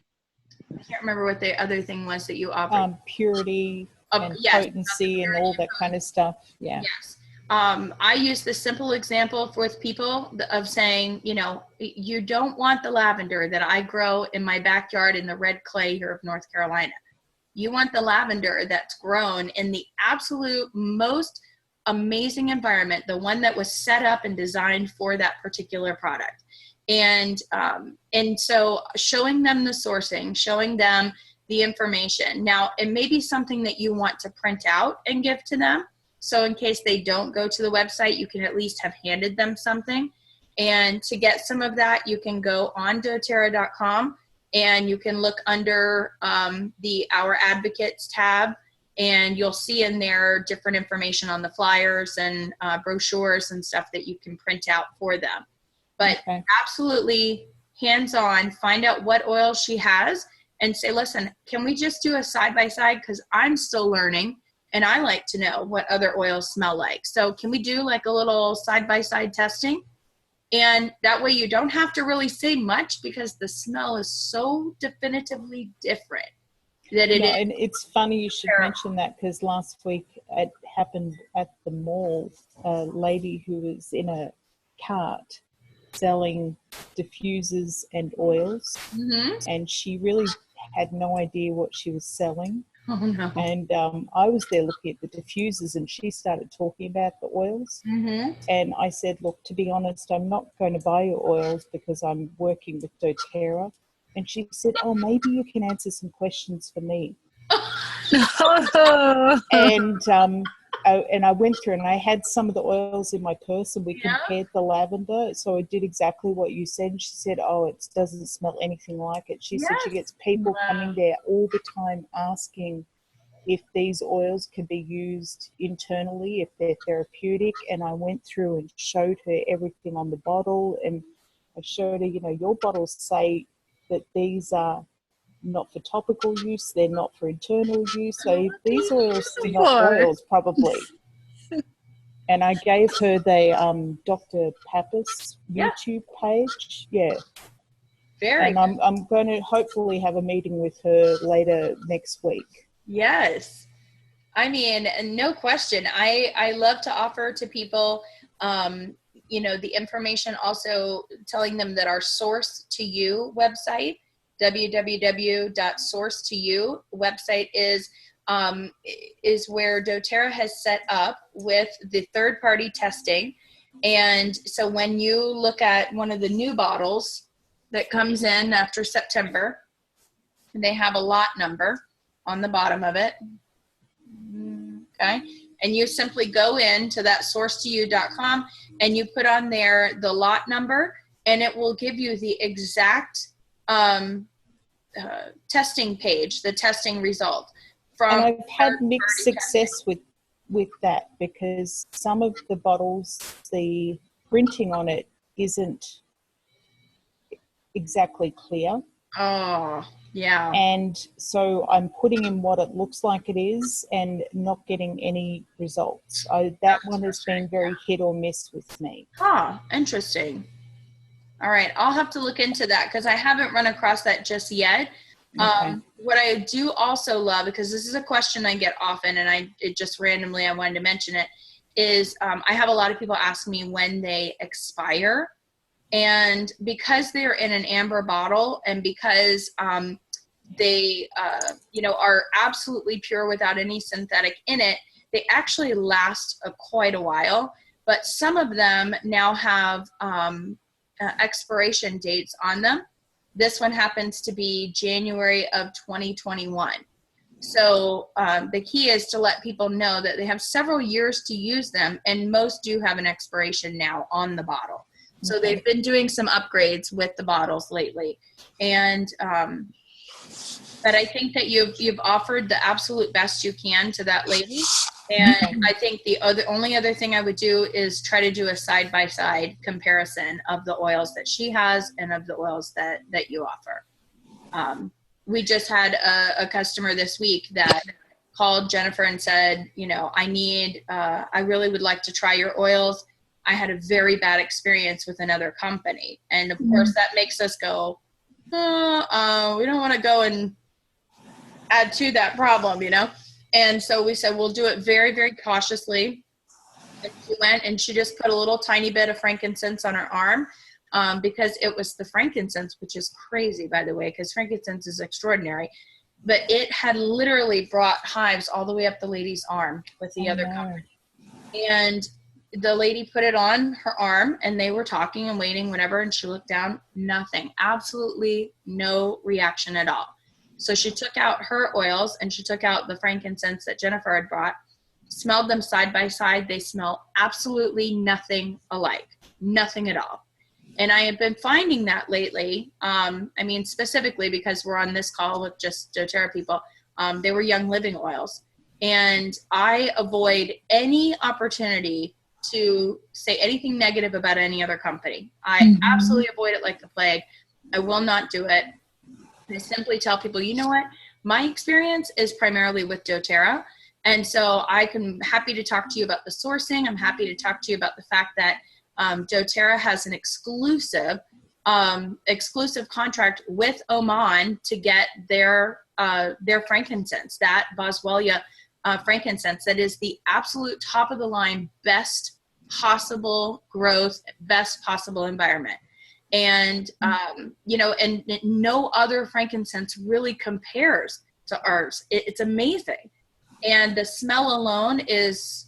can't remember what the other thing was that you offered. Purity and potency and all that kind of stuff. Yeah. Yes. I use the simple example with people of saying, you don't want the lavender that I grow in my backyard in the red clay here of North Carolina. You want the lavender that's grown in the absolute most amazing environment, the one that was set up and designed for that particular product. And so showing them the sourcing, showing them the information. Now, it may be something that you want to print out and give to them. So in case they don't go to the website, you can at least have handed them something. And to get some of that, you can go on doTERRA.com and you can look under the Our Advocates tab, and you'll see in there different information on the flyers and brochures and stuff that you can print out for them. But absolutely hands-on, find out what oil she has and say, listen, can we just do a side-by-side? Because I'm still learning and I like to know what other oils smell like. So can we do like a little side-by-side testing? And that way you don't have to really say much because the smell is so definitively different that it is. And it's funny you should mention that, because last week it happened at the mall. A lady who was in a cart selling diffusers and oils, and she really had no idea what she was selling. Oh no. And I was there looking at the diffusers, and she started talking about the oils. And I said, look, to be honest, I'm not going to buy your oils because I'm working with doTERRA. And she said, oh, maybe you can answer some questions for me. And I went through and I had some of the oils in my purse, and we compared the lavender. So I did exactly what you said. She said, oh, it doesn't smell anything like it. She said she gets people coming there all the time asking if these oils can be used internally, if they're therapeutic. And I went through and showed her everything on the bottle, and I showed her, your bottles say that these are not for topical use, they're not for internal use. So these oils are not oils, probably. And I gave her the Dr. Pappas YouTube page. Yeah. Very. And I'm going to hopefully have a meeting with her later next week. Yes. I mean, no question. I love to offer to people, the information, also telling them that our Source to You website, www.source2you website is where doTERRA has set up with the third-party testing. And so when you look at one of the new bottles that comes in after September, they have a lot number on the bottom of it. Okay. And you simply go into that source2you.com and you put on there the lot number, and it will give you the exact testing page, the testing result. And I've had mixed success with that, because some of the bottles, the printing on it isn't exactly clear. Oh, yeah. And so I'm putting in what it looks like it is and not getting any results. That one has been very hit or miss with me. Huh, interesting. All right, I'll have to look into that because I haven't run across that just yet. Okay. What I do also love, because this is a question I get often, and I wanted to mention it, is I have a lot of people ask me when they expire. And because they're in an amber bottle, and because they, are absolutely pure without any synthetic in it, they actually last quite a while. But some of them now have expiration dates on them. This one happens to be January of 2021. So the key is to let people know that they have several years to use them, and most do have an expiration now on the bottle. So they've been doing some upgrades with the bottles lately. And but I think that you've offered the absolute best you can to that lady. And I think the only other thing I would do is try to do a side-by-side comparison of the oils that she has and of the oils that you offer. We just had a customer this week that called Jennifer and said, I really would like to try your oils. I had a very bad experience with another company. And of course that makes us go, we don't want to go and add to that problem, And so we said, we'll do it very, very cautiously. And she went and she just put a little tiny bit of frankincense on her arm because it was the frankincense, which is crazy, by the way, because frankincense is extraordinary. But it had literally brought hives all the way up the lady's arm with the other company. And the lady put it on her arm, and they were talking and waiting, whatever, and she looked down, nothing, absolutely no reaction at all. So she took out her oils and she took out the frankincense that Jennifer had brought, smelled them side by side. They smell absolutely nothing alike, nothing at all. And I have been finding that lately. Specifically because we're on this call with just doTERRA people. They were Young Living oils. And I avoid any opportunity to say anything negative about any other company. I absolutely avoid it like the plague. I will not do it. I simply tell people, you know what? My experience is primarily with doTERRA. And so I'm happy to talk to you about the sourcing. I'm happy to talk to you about the fact that doTERRA has an exclusive contract with Oman to get their frankincense, that Boswellia frankincense that is the absolute top of the line, best possible growth, best possible environment. And, and no other frankincense really compares to ours. It's amazing. And the smell alone is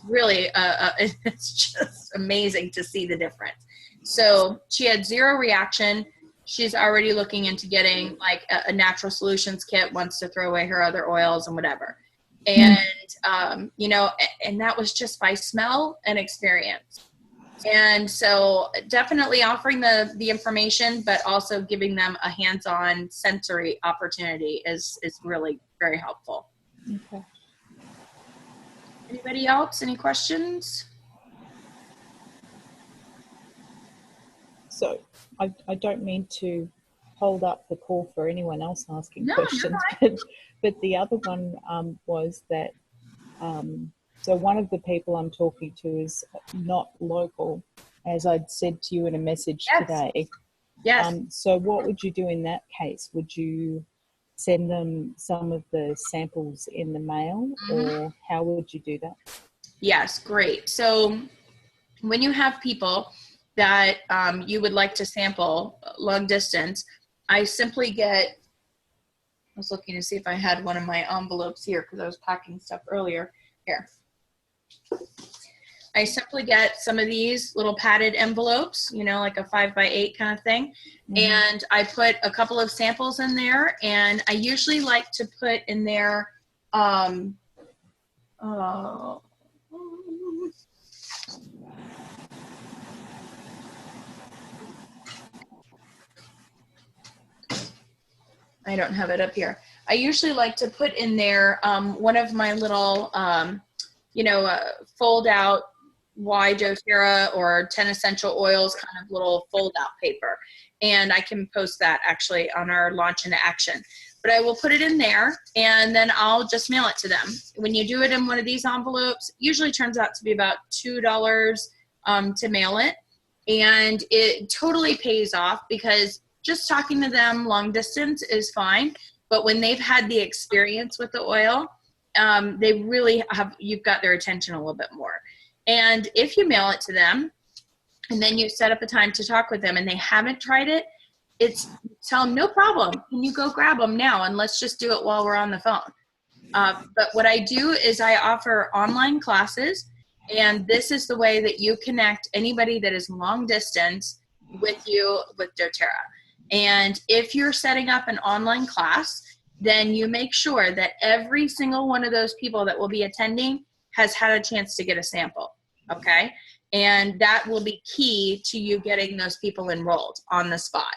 really, it's just amazing to see the difference. So she had zero reaction. She's already looking into getting like a natural solutions kit, wants to throw away her other oils and whatever. And, and that was just by smell and experience. And so definitely offering the information, but also giving them a hands-on sensory opportunity is really very helpful. Okay. Anybody else? Any questions? So I don't mean to hold up the call for anyone else asking questions, but the other one was that so one of the people I'm talking to is not local, as I'd said to you in a message today. Yes. So what would you do in that case? Would you send them some of the samples in the mail, or how would you do that? Yes, great. So when you have people that you would like to sample long distance, I simply I was looking to see if I had one of my envelopes here because I was packing stuff earlier. Here. I simply get some of these little padded envelopes, like a 5x8 kind of thing. And I put a couple of samples in there, and I usually like to put in there, I don't have it up here. I usually like to put in there one of my little, fold out why doTERRA or 10 essential oils kind of little fold out paper. And I can post that actually on our Launch into Action. But I will put it in there, and then I'll just mail it to them. When you do it in one of these envelopes, usually turns out to be about $2 to mail it. And it totally pays off because just talking to them long distance is fine. But when they've had the experience with the oil, they really you've got their attention a little bit more. And if you mail it to them, and then you set up a time to talk with them and they haven't tried it, tell them, no problem. Can you go grab them now? And let's just do it while we're on the phone. But what I do is I offer online classes, and this is the way that you connect anybody that is long distance with you with doTERRA. And if you're setting up an online class, then you make sure that every single one of those people that will be attending has had a chance to get a sample, okay? And that will be key to you getting those people enrolled on the spot.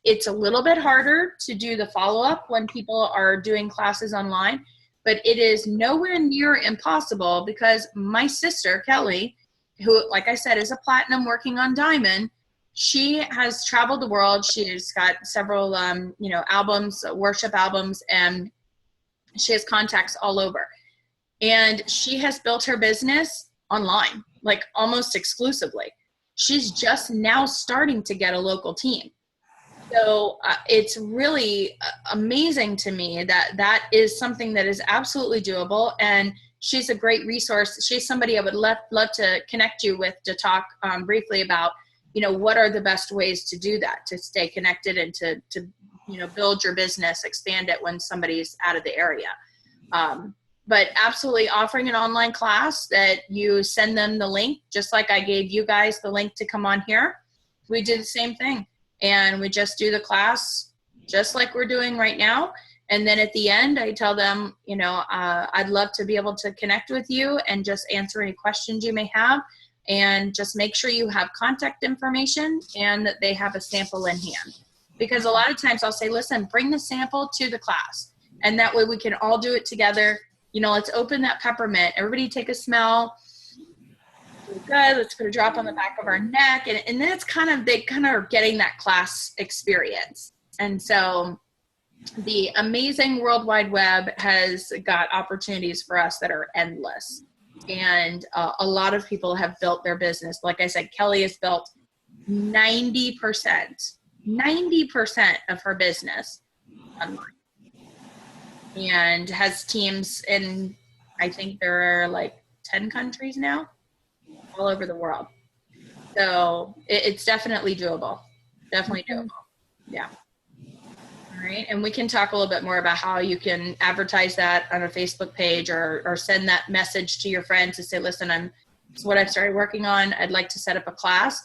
It's a little bit harder to do the follow-up when people are doing classes online, but it is nowhere near impossible, because my sister, Kelly, who, like I said, is a platinum working on diamond, she has traveled the world. She's got several, albums, worship albums, and she has contacts all over. And she has built her business online, like almost exclusively. She's just now starting to get a local team. So it's really amazing to me that that is something that is absolutely doable. And she's a great resource. She's somebody I would love to connect you with to talk briefly about, what are the best ways to do that, to stay connected and to build your business, expand it when somebody's out of the area. But absolutely offering an online class that you send them the link, just like I gave you guys the link to come on here. We do the same thing. And we just do the class just like we're doing right now. And then at the end, I tell them, I'd love to be able to connect with you and just answer any questions you may have. And just make sure you have contact information and that they have a sample in hand. Because a lot of times I'll say, listen, bring the sample to the class. And that way we can all do it together. Let's open that peppermint. Everybody take a smell. Good. Let's put a drop on the back of our neck. And then they kind of are getting that class experience. And so the amazing World Wide Web has got opportunities for us that are endless. And a lot of people have built their business. Like I said, Kelly has built 90% of her business online. And has teams in, I think there are like 10 countries now, all over the world. So it's definitely doable. Definitely doable. Yeah. All right. And we can talk a little bit more about how you can advertise that on a Facebook page or send that message to your friends to say, listen, it's what I've started working on. I'd like to set up a class.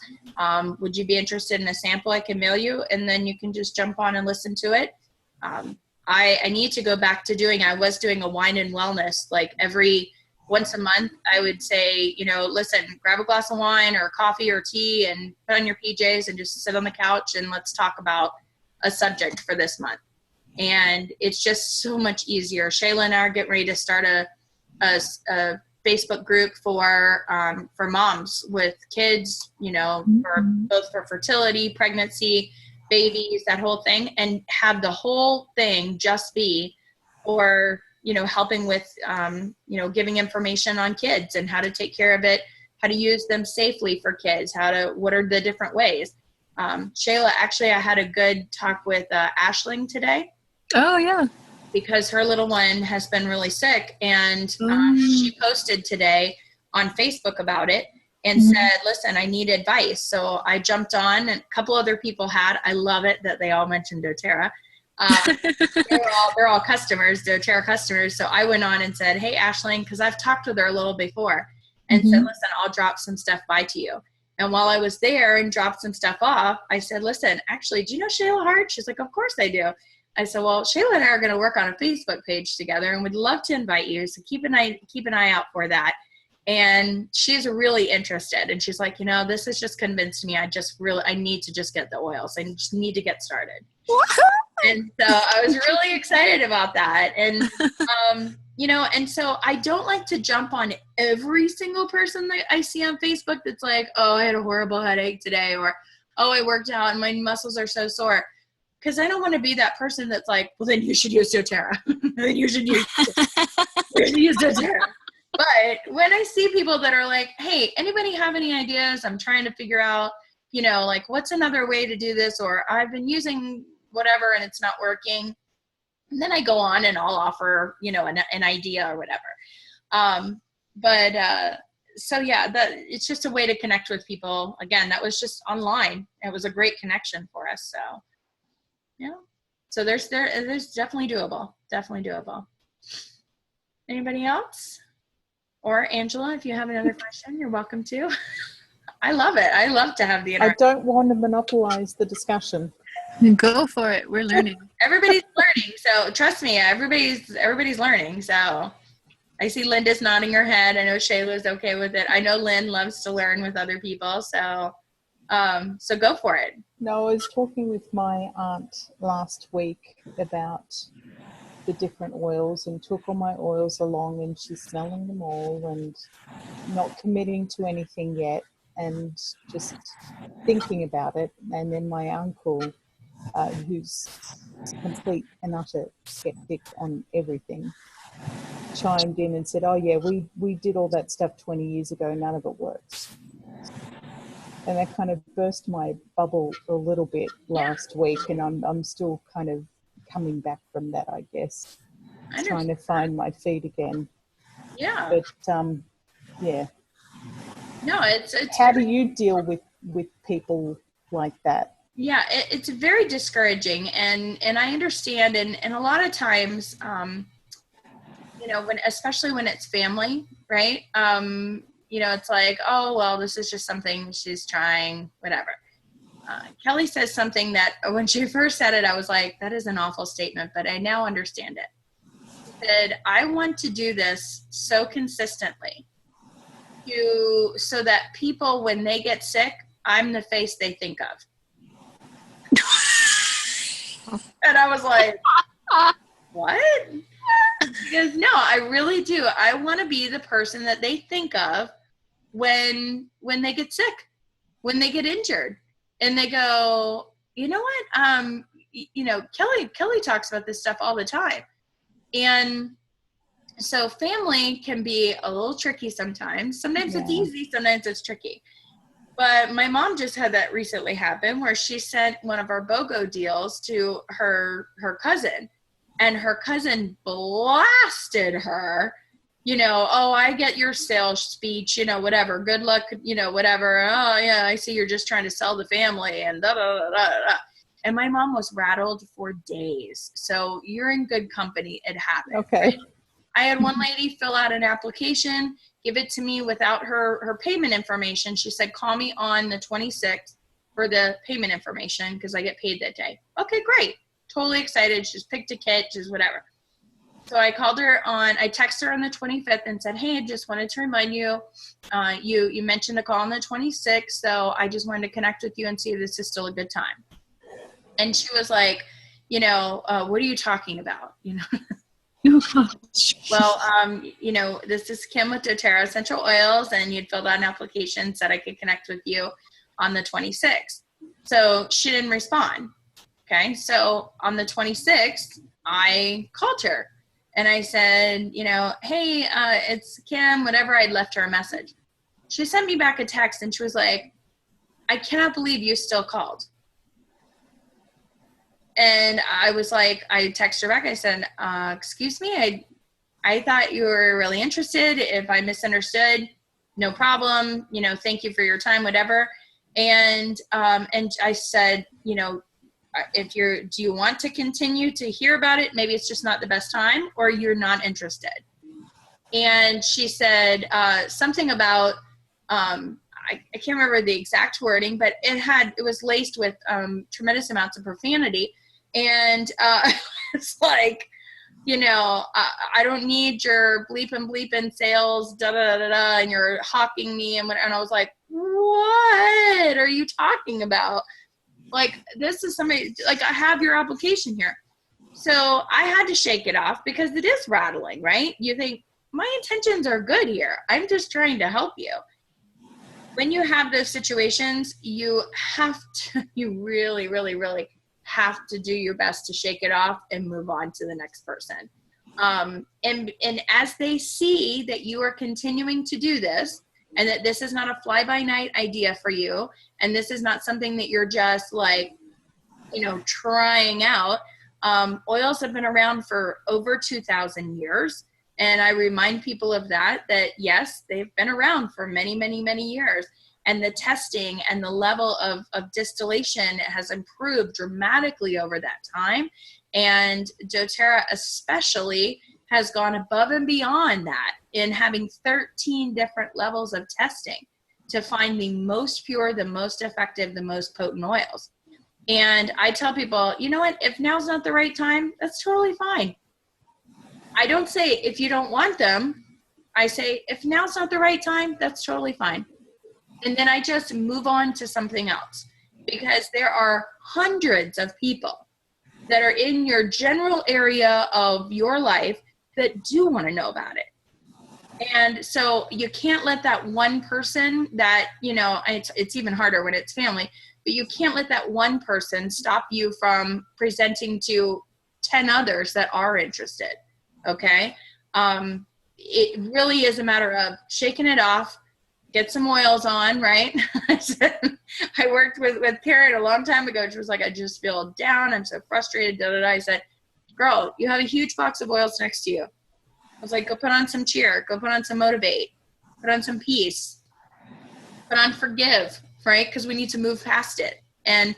Would you be interested in a sample? I can mail you, and then you can just jump on and listen to it. I need to go back to I was doing a wine and wellness, like once a month. I would say, listen, grab a glass of wine or coffee or tea and put on your PJs and just sit on the couch and let's talk about a subject for this month. And it's just so much easier. Shayla and I are getting ready to start a Facebook group for moms with kids, for fertility, pregnancy, babies, that whole thing, and have the whole thing just be for, helping with, giving information on kids and how to take care of it, how to use them safely for kids, what are the different ways. Shayla, actually, I had a good talk with Ashling today. Oh, yeah. Because her little one has been really sick, and she posted today on Facebook about it and said, listen, I need advice. So I jumped on, and a couple other people had. I love it that they all mentioned doTERRA. They're all customers, doTERRA customers. So I went on and said, hey, Ashling, because I've talked with her a little before, and said, listen, I'll drop some stuff by to you. And while I was there and dropped some stuff off, I said, listen, actually, do you know Shayla Hart? She's like, of course I do. I said, well, Shayla and I are going to work on a Facebook page together, and we'd love to invite you. So keep an eye out for that. And she's really interested. And she's like, this has just convinced me. I need to just get the oils. I just need to get started. And so I was really excited about that. And, and so I don't like to jump on every single person that I see on Facebook that's like, oh, I had a horrible headache today, or, oh, I worked out and my muscles are so sore. Because I don't want to be that person that's like, well, then you should use doTERRA. Then you should use doTERRA. But when I see people that are like, hey, anybody have any ideas? I'm trying to figure out, what's another way to do this? Or I've been using whatever and it's not working. And then I go on and I'll offer, an idea or whatever. so yeah, that it's just a way to connect with people. Again, that was just online. It was a great connection for us. So yeah. So there's definitely doable. Definitely doable. Anybody else? Or Angela, if you have another question, you're welcome to. I love it. I love to have the I interaction. don't want to monopolize the discussion. Go for it. We're learning. Everybody's learning. So trust me, everybody's learning. So I see Linda's nodding her head. I know Shayla's okay with it. I know Lynn loves to learn with other people. So go for it. No, I was talking with my aunt last week about the different oils and took all my oils along, and she's smelling them all and not committing to anything yet and just thinking about it. And then my uncle, who's complete and utter skeptic on everything, chimed in and said, oh yeah, we did all that stuff 20 years ago, none of it works. And that kind of burst my bubble a little bit last week, and I'm still kind of coming back from that, I guess. Trying to find my feet again. Yeah. But yeah. No, it's how do you deal with people like that? Yeah, it's very discouraging, and I understand, and a lot of times, especially when it's family, right? It's like, oh, well, this is just something she's trying, whatever. Kelly says something that when she first said it, I was like, that is an awful statement, but I now understand it. She said, I want to do this so consistently so that people, when they get sick, I'm the face they think of. And I was like, what? She goes, no, I really do. I want to be the person that they think of when they get sick, when they get injured, and they go, you know what? Kelly talks about this stuff all the time. And so family can be a little tricky sometimes. Sometimes it's easy, sometimes it's tricky. But my mom just had that recently happen where she sent one of our BOGO deals to her cousin, and her cousin blasted her, oh, I get your sales speech, whatever, good luck, whatever. Oh yeah, I see you're just trying to sell the family and da da da da da. And my mom was rattled for days. So you're in good company. It happened. Okay. Right? I had one lady fill out an application, give it to me without her payment information. She said, call me on the 26th for the payment information because I get paid that day. Okay, great. Totally excited. She's picked a kit, just whatever. So I called her I texted her on the 25th and said, hey, I just wanted to remind you, you mentioned a call on the 26th. So I just wanted to connect with you and see if this is still a good time. And she was like, what are you talking about? Well, this is Kim with doTERRA Essential Oils, and you'd filled out an application, said I could connect with you on the 26th. So she didn't respond. Okay. So on the 26th, I called her and I said, hey, it's Kim, whatever. I'd left her a message. She sent me back a text and she was like, I cannot believe you still called. And I was like, I texted her back. I said, excuse me, I thought you were really interested. If I misunderstood, no problem. Thank you for your time, whatever. And I said, do you want to continue to hear about it? Maybe it's just not the best time, or you're not interested. And she said something about, I can't remember the exact wording, but it was laced with tremendous amounts of profanity. And it's like, I don't need your bleeping sales, da da da da, and you're hawking me, and I was like, what are you talking about? Like, this is somebody, like, I have your application here. So I had to shake it off because it is rattling, right? You think my intentions are good here. I'm just trying to help you. When you have those situations, you really, really, really have to do your best to shake it off and move on to the next person. And as they see that you are continuing to do this, and that this is not a fly-by-night idea for you, and this is not something that you're just like, trying out. Oils have been around for over 2,000 years. And I remind people of that yes, they've been around for many, many, many years. And the testing and the level of distillation has improved dramatically over that time. And doTERRA especially has gone above and beyond that in having 13 different levels of testing to find the most pure, the most effective, the most potent oils. And I tell people, you know what, if now's not the right time, that's totally fine. I don't say if you don't want them, I say if now's not the right time, that's totally fine. And then I just move on to something else, because there are hundreds of people that are in your general area of your life that do want to know about it. And so you can't let that one person that, it's even harder when it's family, but you can't let that one person stop you from presenting to 10 others that are interested. Okay. It really is a matter of shaking it off, get some oils on, right? I worked with Karen a long time ago. She was like, I just feel down. I'm so frustrated. I said, girl, you have a huge box of oils next to you. I was like, go put on some cheer, go put on some motivate, put on some peace, put on forgive, right? Because we need to move past it. And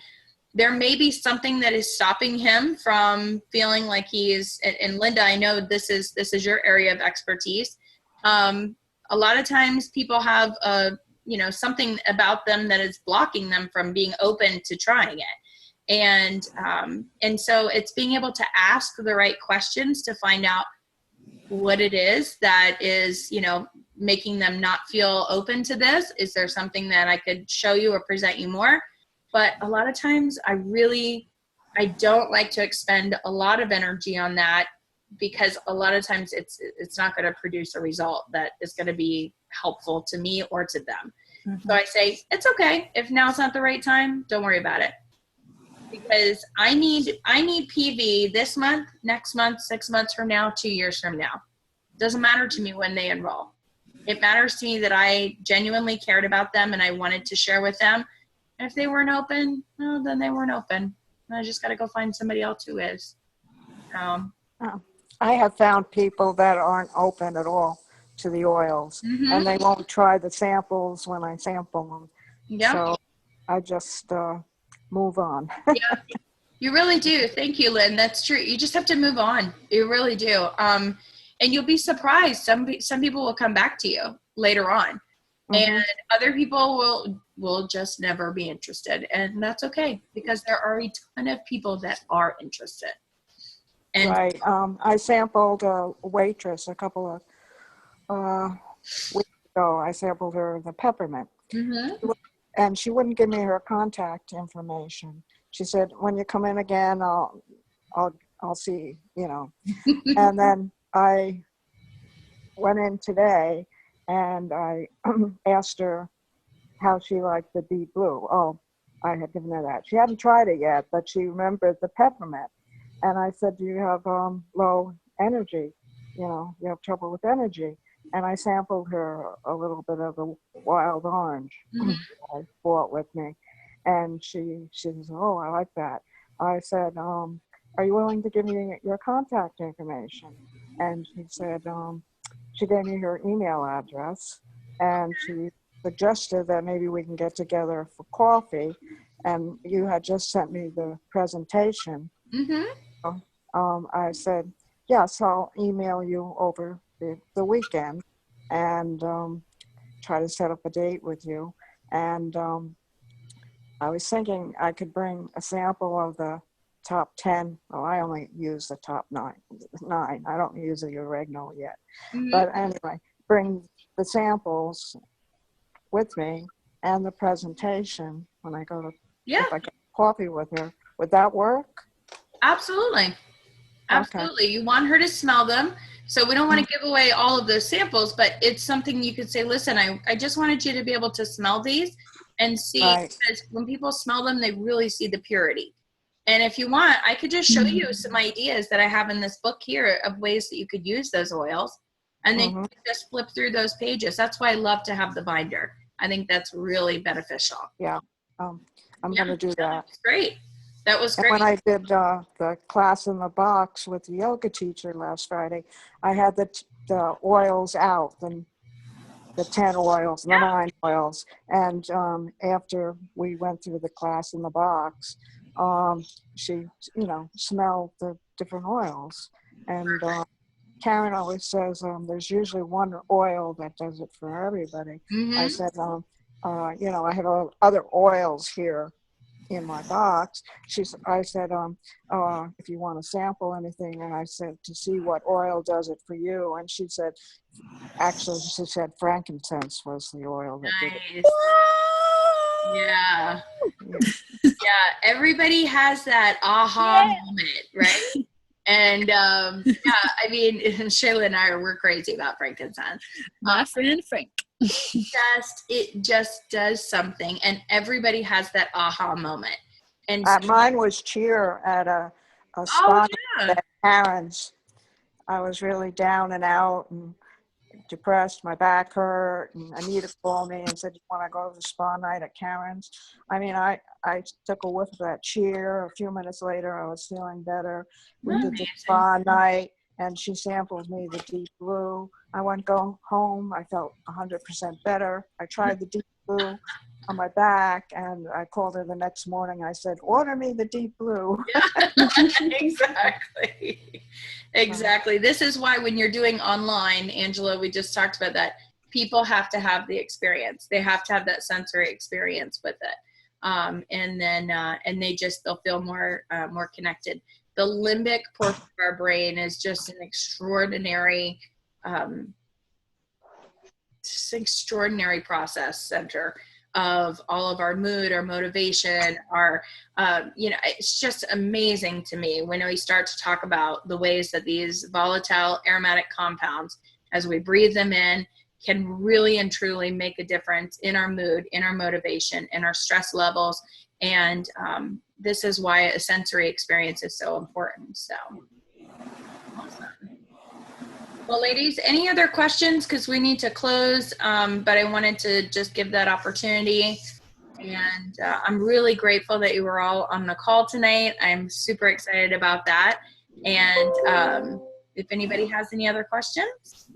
there may be something that is stopping him from feeling like he's, and Linda, I know this is your area of expertise. A lot of times people have something about them that is blocking them from being open to trying it. And so it's being able to ask the right questions to find out what it is that is, making them not feel open to this. Is there something that I could show you or present you more? But a lot of times I don't like to expend a lot of energy on that, because a lot of times it's not going to produce a result that is going to be helpful to me or to them. Mm-hmm. So I say, it's okay. If now's not the right time, don't worry about it. Because I need PV this month, next month, 6 months from now, 2 years from now. It doesn't matter to me when they enroll. It matters to me that I genuinely cared about them and I wanted to share with them. And if they weren't open, well, then they weren't open. And I just got to go find somebody else who is. I have found people that aren't open at all to the oils, mm-hmm. and they won't try the samples when I sample them. Yeah. So I just move on. Yeah, you really do. Thank you, Lynn. That's true. You just have to move on. You really do. And you'll be surprised. Some people will come back to you later on, mm-hmm. and other people will just never be interested, and that's okay, because there are a ton of people that are interested. And right. I sampled a waitress a couple of weeks ago. I sampled her the peppermint, mm-hmm. and she wouldn't give me her contact information. She said, "When you come in again, I'll see, And then I went in today, and I asked her how she liked the deep blue. Oh, I had given her that. She hadn't tried it yet, but she remembered the peppermint. And I said, do you have low energy? You have trouble with energy. And I sampled her a little bit of the wild orange, mm-hmm. I brought with me. And she says, oh, I like that. I said, are you willing to give me your contact information? And she said, she gave me her email address. And she suggested that maybe we can get together for coffee. And you had just sent me the presentation. Mm-hmm. I said, yes, I'll email you over the weekend and try to set up a date with you. And I was thinking I could bring a sample of the top 10. Well, I only use the top 9. I don't use the oregano yet. Mm-hmm. But anyway, bring the samples with me and the presentation when I go to if I get coffee with her. Would that work? Absolutely. Absolutely. Okay. You want her to smell them. So we don't want to give away all of those samples, but it's something you could say, listen, I just wanted you to be able to smell these and see, right. Because when people smell them, they really see the purity. And if you want, I could just show you some ideas that I have in this book here of ways that you could use those oils. And then you can just flip through those pages. That's why I love to have the binder. I think that's really beneficial. Yeah. I'm going to do that. Great. That was great. And when I did the class in the box with the yoga teacher last Friday, I had the the oils out, the 10 oils, the 9 oils. And after we went through the class in the box, she, smelled the different oils. And Karen always says there's usually one oil that does it for everybody. I said, I have other oils here in my box. I said, if you want to sample anything, and I said to see what oil does it for you, and she said, actually, she said frankincense was the oil that did it. Yeah. Everybody has that aha moment, right? And I mean, Shayla and we're crazy about frankincense. My friend Frank. It just does something, and everybody has that aha moment. And mine was cheer at a spa at Karen's. I was really down and out and depressed. My back hurt, and Anita called me and said, "You want to go to the spa night at Karen's?" I mean, I took a whiff of that cheer. A few minutes later, I was feeling better. We did the spa night, and she sampled me the Deep Blue. I went home. I felt 100% better. I tried the Deep Blue on my back, and I called her the next morning. I said, "Order me the Deep Blue." Exactly. This is why when you're doing online, Angela, we just talked about that, people have to have the experience. They have to have that sensory experience with it. And they'll feel more connected. The limbic portion of our brain is just an extraordinary process center of all of our mood, our motivation, our, it's just amazing to me when we start to talk about the ways that these volatile aromatic compounds, as we breathe them in, can really and truly make a difference in our mood, in our motivation, in our stress levels. And this is why a sensory experience is so important. So awesome. Well, ladies, any other questions? Because we need to close, but I wanted to just give that opportunity. And I'm really grateful that you were all on the call tonight. I'm super excited about that. And if anybody has any other questions.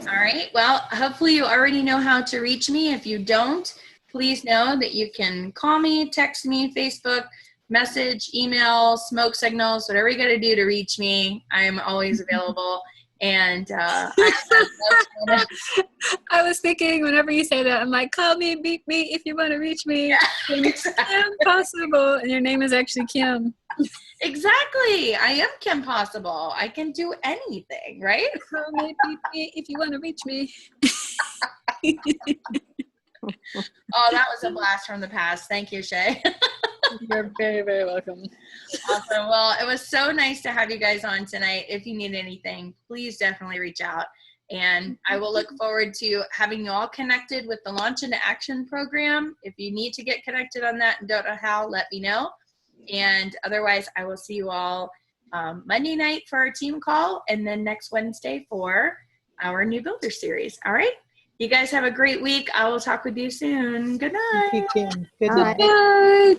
All right. Well, hopefully you already know how to reach me. If you don't, please know that you can call me, text me, Facebook, message, email, smoke signals, whatever you got to do to reach me. I am always available. And I was thinking whenever you say that, I'm like, call me, beat me if you want to reach me. Yeah, exactly. Kim Possible. And your name is actually Kim. Exactly. I am Kim Possible. I can do anything, right? Call me, beat me if you want to reach me. Oh, that was a blast from the past. Thank you, Shay. You're very, very welcome. Awesome. Well, it was so nice to have you guys on tonight. If you need anything, please definitely reach out. And I will look forward to having you all connected with the Launch into Action program. If you need to get connected on that and don't know how, let me know. And otherwise, I will see you all Monday night for our team call, and then next Wednesday for our New Builder series. All right. You guys have a great week. I will talk with you soon. Good night. Thank you, Kim. Good night. Bye.